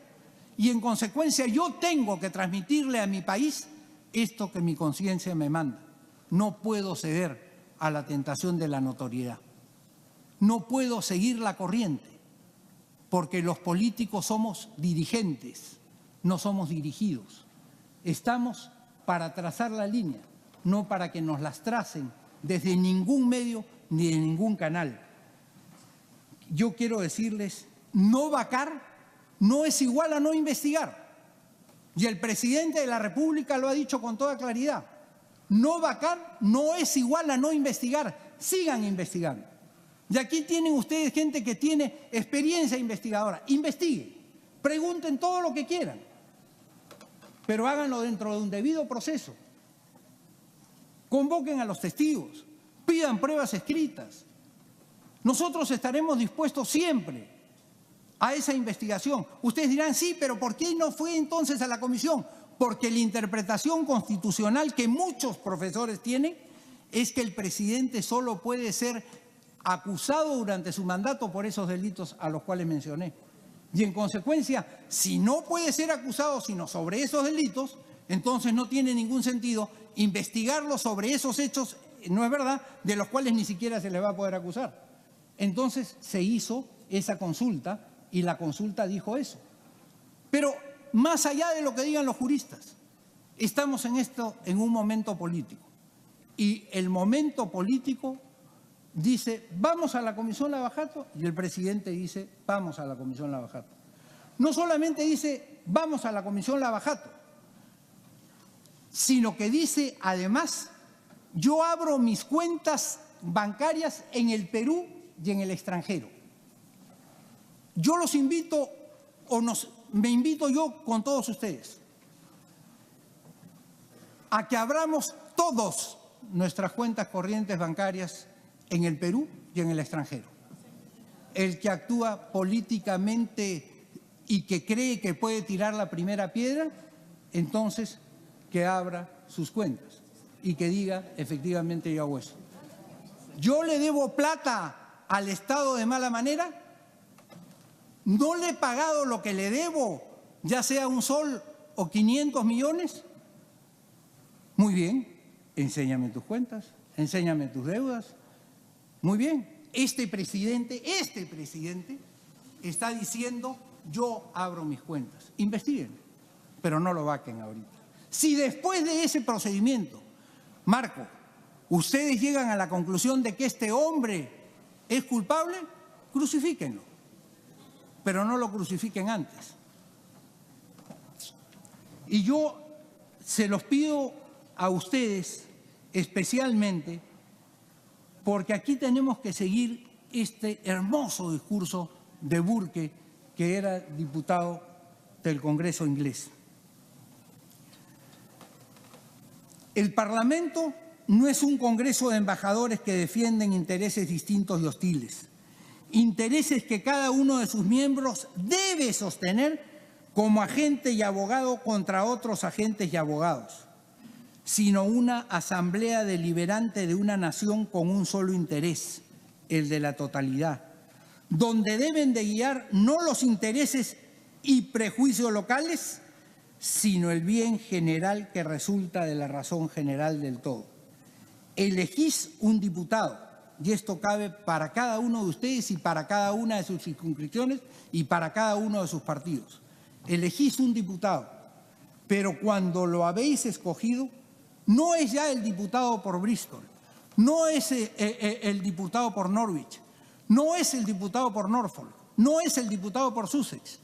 y en consecuencia yo tengo que transmitirle a mi país esto que mi conciencia me manda. No puedo ceder a la tentación de la notoriedad. No puedo seguir la corriente, porque los políticos somos dirigentes, no somos dirigidos. Estamos para trazar la línea, no para que nos las tracen desde ningún medio ni de ningún canal. Yo quiero decirles, no vacar no es igual a no investigar. Y el presidente de la República lo ha dicho con toda claridad. No vacar no es igual a no investigar. Sigan investigando. Y aquí tienen ustedes gente que tiene experiencia investigadora. Investiguen, pregunten todo lo que quieran, pero háganlo dentro de un debido proceso. Convoquen a los testigos, pidan pruebas escritas. Nosotros estaremos dispuestos siempre a esa investigación. Ustedes dirán, sí, pero ¿por qué no fue entonces a la comisión? Porque la interpretación constitucional que muchos profesores tienen es que el presidente solo puede ser acusado durante su mandato por esos delitos a los cuales mencioné. Y en consecuencia, si no puede ser acusado sino sobre esos delitos, entonces no tiene ningún sentido investigarlo sobre esos hechos, no es verdad, de los cuales ni siquiera se le va a poder acusar. Entonces se hizo esa consulta y la consulta dijo eso. Pero más allá de lo que digan los juristas, estamos en un momento político. Y el momento político dice, vamos a la Comisión Lavajato, y el presidente dice, vamos a la Comisión Lavajato. No solamente dice, vamos a la Comisión Lavajato, sino que dice, además, yo abro mis cuentas bancarias en el Perú y en el extranjero. Yo los invito, me invito yo con todos ustedes, a que abramos todos nuestras cuentas corrientes bancarias en el Perú y en el extranjero. El que actúa políticamente y que cree que puede tirar la primera piedra, entonces que abra sus cuentas y que diga, efectivamente yo hago eso. ¿Yo le debo plata al Estado de mala manera? ¿No le he pagado lo que le debo, ya sea un sol o 500 millones? Muy bien, enséñame tus cuentas, enséñame tus deudas. Muy bien, este presidente está diciendo, yo abro mis cuentas. Investiguen, pero no lo vaquen ahorita. Si después de ese procedimiento, Marco, ustedes llegan a la conclusión de que este hombre es culpable, crucifíquenlo, pero no lo crucifiquen antes. Y yo se los pido a ustedes especialmente porque aquí tenemos que seguir este hermoso discurso de Burke, que era diputado del Congreso inglés. El Parlamento no es un congreso de embajadores que defienden intereses distintos y hostiles, intereses que cada uno de sus miembros debe sostener como agente y abogado contra otros agentes y abogados, sino una asamblea deliberante de una nación con un solo interés, el de la totalidad, donde deben de guiar no los intereses y prejuicios locales, sino el bien general que resulta de la razón general del todo. Elegís un diputado, y esto cabe para cada uno de ustedes y para cada una de sus circunscripciones y para cada uno de sus partidos. Elegís un diputado, pero cuando lo habéis escogido, no es ya el diputado por Bristol, no es el diputado por Norwich, no es el diputado por Norfolk, no es el diputado por Sussex,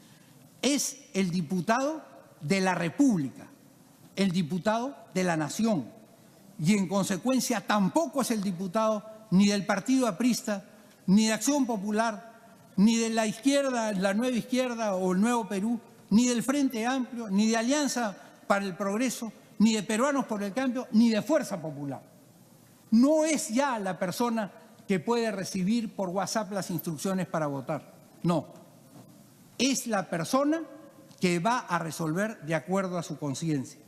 es el diputado de la República, el diputado de la Nación. Y en consecuencia tampoco es el diputado ni del Partido Aprista, ni de Acción Popular, ni de la izquierda, la Nueva Izquierda o el Nuevo Perú, ni del Frente Amplio, ni de Alianza para el Progreso, ni de Peruanos por el Cambio, ni de Fuerza Popular. No es ya la persona que puede recibir por WhatsApp las instrucciones para votar. No. es la persona que va a resolver de acuerdo a su conciencia,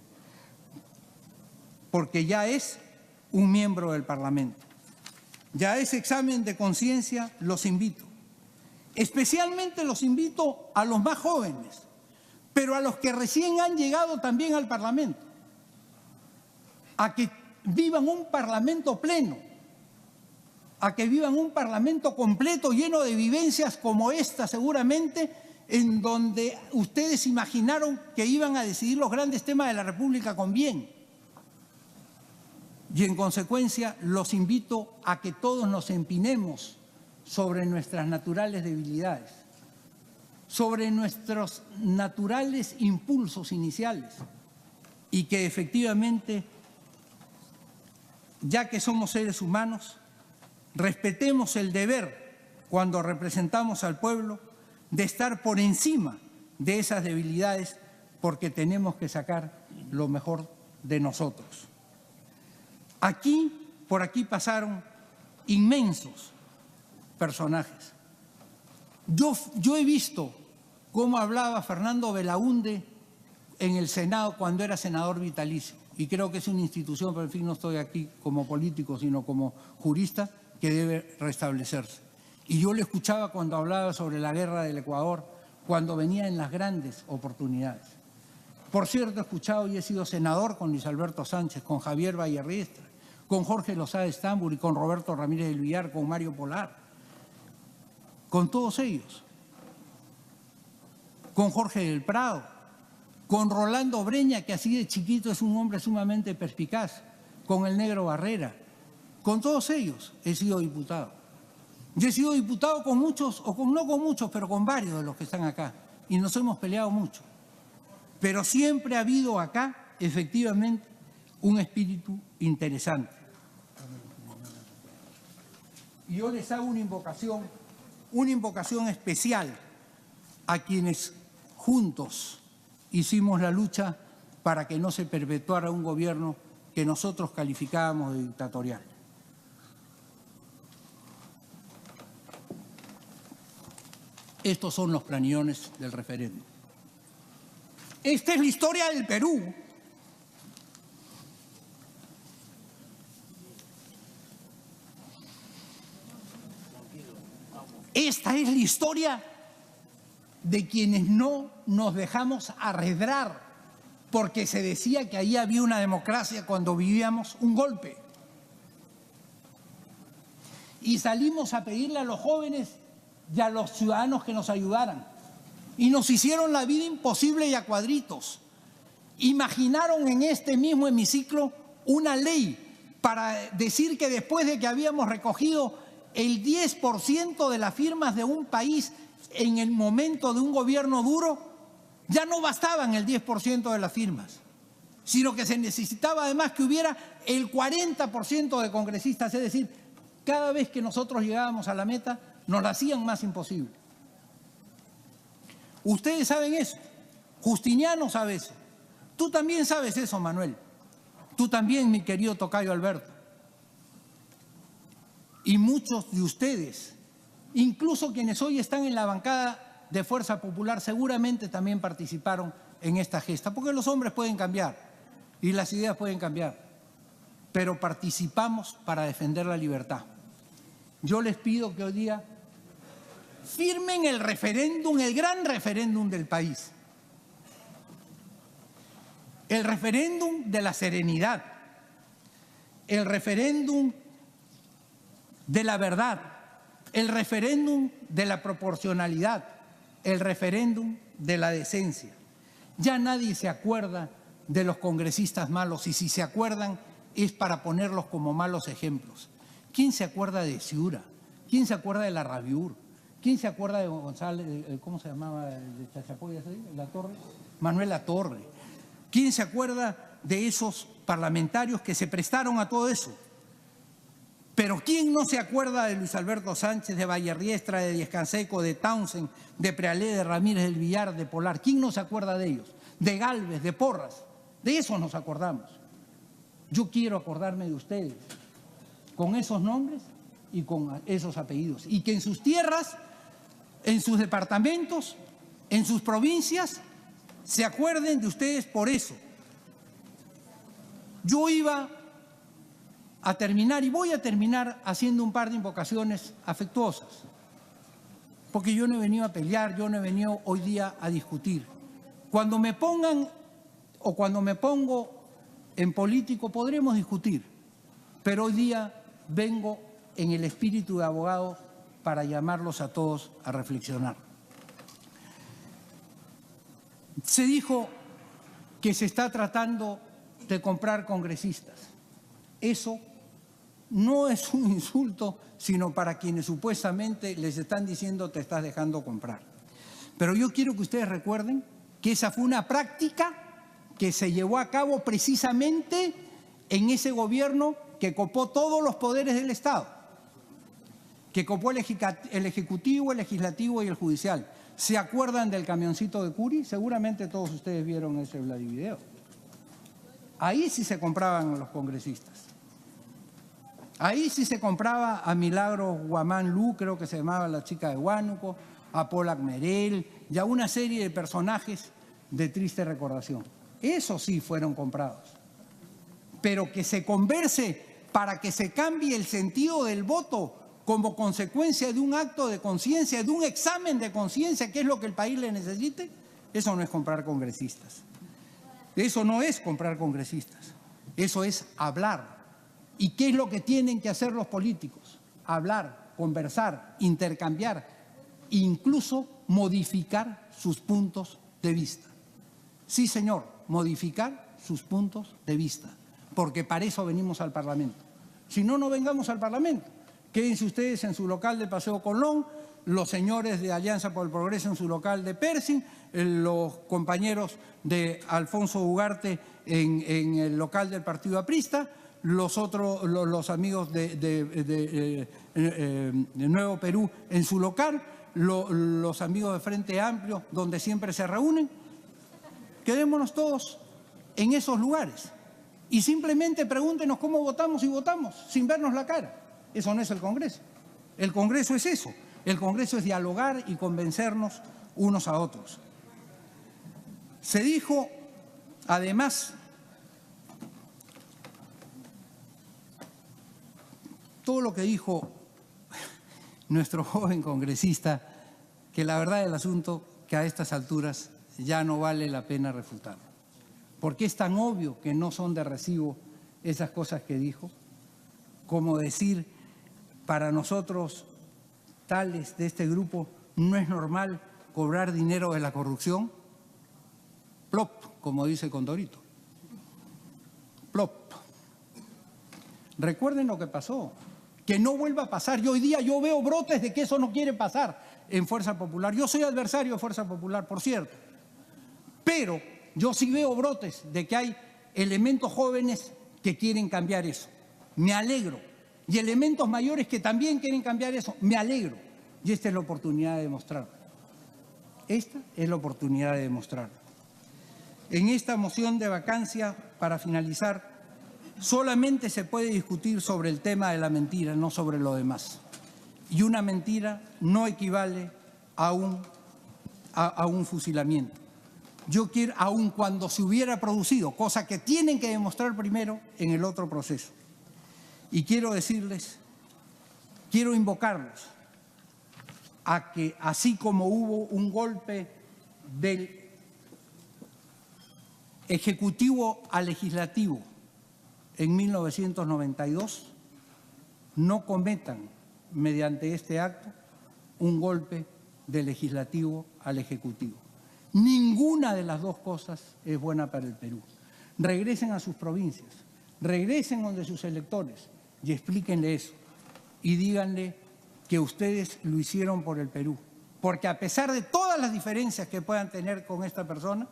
porque ya es un miembro del Parlamento. Ya ese examen de conciencia los invito. Especialmente los invito a los más jóvenes, pero a los que recién han llegado también al Parlamento, a que vivan un Parlamento pleno, a que vivan un Parlamento completo, lleno de vivencias como esta seguramente, en donde ustedes imaginaron que iban a decidir los grandes temas de la República con bien. Y en consecuencia los invito a que todos nos empinemos sobre nuestras naturales debilidades, sobre nuestros naturales impulsos iniciales y que efectivamente, ya que somos seres humanos, respetemos el deber cuando representamos al pueblo de estar por encima de esas debilidades porque tenemos que sacar lo mejor de nosotros. Por aquí pasaron inmensos personajes. Yo he visto cómo hablaba Fernando Belaúnde en el Senado cuando era senador vitalicio, y creo que es una institución, pero en fin no estoy aquí como político, sino como jurista, que debe restablecerse. Y yo le escuchaba cuando hablaba sobre la guerra del Ecuador, cuando venía en las grandes oportunidades. Por cierto, he escuchado y he sido senador con Luis Alberto Sánchez, con Javier Vallerriestra, con Jorge Lozada Estambul y con Roberto Ramírez del Villar, con Mario Polar, con todos ellos, con Jorge del Prado, con Rolando Breña, que así de chiquito es un hombre sumamente perspicaz, con el Negro Barrera, con todos ellos he sido diputado. Yo he sido diputado con muchos, no con muchos, pero con varios de los que están acá, y nos hemos peleado mucho. Pero siempre ha habido acá, efectivamente, un espíritu interesante. Y yo les hago una invocación especial a quienes juntos hicimos la lucha para que no se perpetuara un gobierno que nosotros calificábamos de dictatorial. Estos son los planillones del referéndum. Esta es la historia del Perú. Esta es la historia de quienes no nos dejamos arredrar porque se decía que ahí había una democracia cuando vivíamos un golpe. Y salimos a pedirle a los jóvenes y a los ciudadanos que nos ayudaran. Y nos hicieron la vida imposible y a cuadritos. Imaginaron en este mismo hemiciclo una ley para decir que después de que habíamos recogido el 10% de las firmas de un país en el momento de un gobierno duro, ya no bastaban el 10% de las firmas, sino que se necesitaba además que hubiera el 40% de congresistas, es decir, cada vez que nosotros llegábamos a la meta, nos la hacían más imposible. Ustedes saben eso, Justiniano sabe eso, tú también sabes eso, Manuel, tú también, mi querido tocayo Alberto, y muchos de ustedes, incluso quienes hoy están en la bancada de Fuerza Popular, seguramente también participaron en esta gesta, porque los hombres pueden cambiar y las ideas pueden cambiar, pero participamos para defender la libertad. Yo les pido que hoy día firmen el referéndum, el gran referéndum del país. El referéndum de la serenidad, el referéndum de la verdad, el referéndum de la proporcionalidad, el referéndum de la decencia. Ya nadie se acuerda de los congresistas malos y si se acuerdan es para ponerlos como malos ejemplos. ¿Quién se acuerda de Ciura? ¿Quién se acuerda de Larrabiur? ¿Quién se acuerda de González, cómo se llamaba, de Chachapoyas, la Torre? Manuel Latorre. ¿Quién se acuerda de esos parlamentarios que se prestaron a todo eso? Pero ¿quién no se acuerda de Luis Alberto Sánchez, de Vallerriestra, de Díez Canseco, de Townsend, de Prealé, de Ramírez del Villar, de Polar? ¿Quién no se acuerda de ellos? De Gálvez, de Porras. De eso nos acordamos. Yo quiero acordarme de ustedes, con esos nombres y con esos apellidos. Y que en sus tierras, en sus departamentos, en sus provincias se acuerden de ustedes por eso. Yo iba a terminar y voy a terminar haciendo un par de invocaciones afectuosas, porque yo no he venido a pelear, yo no he venido hoy día a discutir. Cuando me pongan o cuando me pongo en político podremos discutir, pero hoy día vengo en el espíritu de abogado para llamarlos a todos a reflexionar. Se dijo que se está tratando de comprar congresistas. Eso no es un insulto, sino para quienes supuestamente les están diciendo te estás dejando comprar. Pero yo quiero que ustedes recuerden que esa fue una práctica que se llevó a cabo precisamente en ese gobierno que copó todos los poderes del Estado, que copó el Ejecutivo, el Legislativo y el Judicial. ¿Se acuerdan del camioncito de Curi? Seguramente todos ustedes vieron ese Vladivideo. Ahí sí se compraban los congresistas. Ahí sí se compraba a Milagro Guamán Lu, creo que se llamaba la chica de Huánuco, a Polak Merel y a una serie de personajes de triste recordación. Esos sí fueron comprados. Pero que se converse para que se cambie el sentido del voto como consecuencia de un acto de conciencia, de un examen de conciencia, que es lo que el país le necesite, eso no es comprar congresistas. Eso no es comprar congresistas. Eso es hablar. ¿Y qué es lo que tienen que hacer los políticos? Hablar, conversar, intercambiar, incluso modificar sus puntos de vista. Sí, señor, modificar sus puntos de vista, porque para eso venimos al Parlamento. Si no, no vengamos al Parlamento. Quédense ustedes en su local de Paseo Colón, los señores de Alianza por el Progreso en su local de Pershing, los compañeros de Alfonso Ugarte en el local del Partido Aprista, los amigos de Nuevo Perú en su local, los amigos de Frente Amplio, donde siempre se reúnen. Quedémonos todos en esos lugares y simplemente pregúntenos cómo votamos y votamos, sin vernos la cara. Eso no es el Congreso. El Congreso es eso. El Congreso es dialogar y convencernos unos a otros. Se dijo, además, todo lo que dijo nuestro joven congresista, que la verdad del asunto, que a estas alturas ya no vale la pena refutarlo. Porque es tan obvio que no son de recibo esas cosas que dijo, como decir, para nosotros, tales de este grupo, no es normal cobrar dinero de la corrupción. Plop, como dice Condorito. Plop. Recuerden lo que pasó, que no vuelva a pasar. Yo hoy día yo veo brotes de que eso no quiere pasar en Fuerza Popular. Yo soy adversario de Fuerza Popular, por cierto, pero yo sí veo brotes de que hay elementos jóvenes que quieren cambiar eso. Me alegro. Y elementos mayores que también quieren cambiar eso. Me alegro. Y esta es la oportunidad de demostrarlo. Esta es la oportunidad de demostrarlo. En esta moción de vacancia, para finalizar, solamente se puede discutir sobre el tema de la mentira, no sobre lo demás. Y una mentira no equivale a un fusilamiento. Yo quiero, aun cuando se hubiera producido, cosa que tienen que demostrar primero en el otro proceso. Y quiero decirles, quiero invocarlos a que, así como hubo un golpe del Ejecutivo al Legislativo en 1992, no cometan mediante este acto un golpe del Legislativo al Ejecutivo. Ninguna de las dos cosas es buena para el Perú. Regresen a sus provincias, regresen donde sus electores y explíquenle eso. Y díganle que ustedes lo hicieron por el Perú. Porque a pesar de todas las diferencias que puedan tener con esta persona,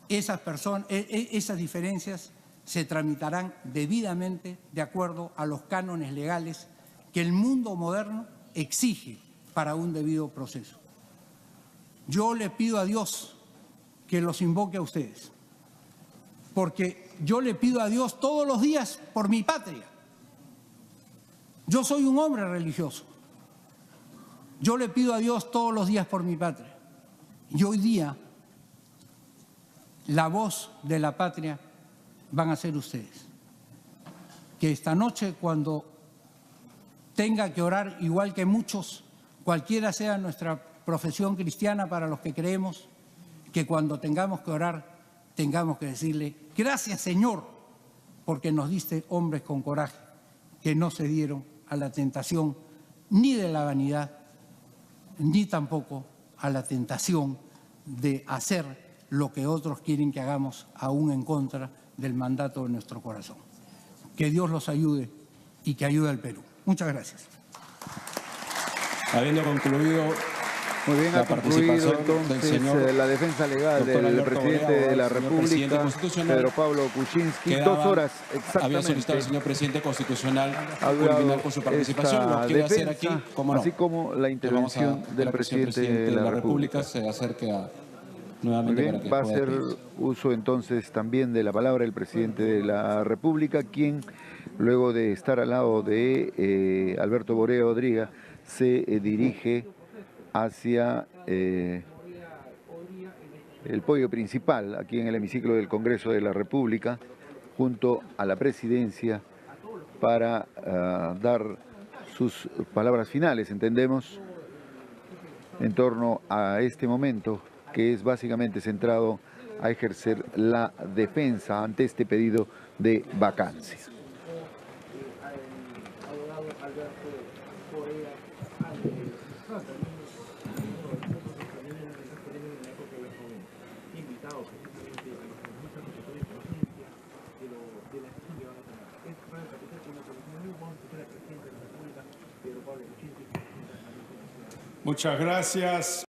esas diferencias se tramitarán debidamente de acuerdo a los cánones legales que el mundo moderno exige para un debido proceso. Yo le pido a Dios que los invoque a ustedes, porque yo le pido a Dios todos los días por mi patria. Yo soy un hombre religioso. Yo le pido a Dios todos los días por mi patria. Y hoy día, la voz de la patria van a ser ustedes. Que esta noche, cuando tenga que orar, igual que muchos, cualquiera sea nuestra profesión cristiana para los que creemos, que cuando tengamos que orar, tengamos que decirle, gracias Señor, porque nos diste hombres con coraje, que no se dieron a la tentación ni de la vanidad, ni tampoco a la tentación de hacer lo que otros quieren que hagamos, aún en contra del mandato de nuestro corazón. Que Dios los ayude y que ayude al Perú. Muchas gracias. Habiendo concluido muy bien, ha concluido entonces la defensa legal del presidente de la República, Pedro Pablo Kuczynski. 2 horas exactamente. Había solicitado al señor presidente constitucional culminar con su participación. Lo que va a hacer aquí, como no, así como la intervención del presidente de la República se acerque nuevamente. Muy bien, va a hacer uso entonces también de la palabra el presidente de la República, quien luego de estar al lado de Alberto Borea Odriga se dirige hacia el podio principal aquí en el hemiciclo del Congreso de la República, junto a la presidencia, para dar sus palabras finales, entendemos, en torno a este momento que es básicamente centrado a ejercer la defensa ante este pedido de vacancia. Muchas gracias.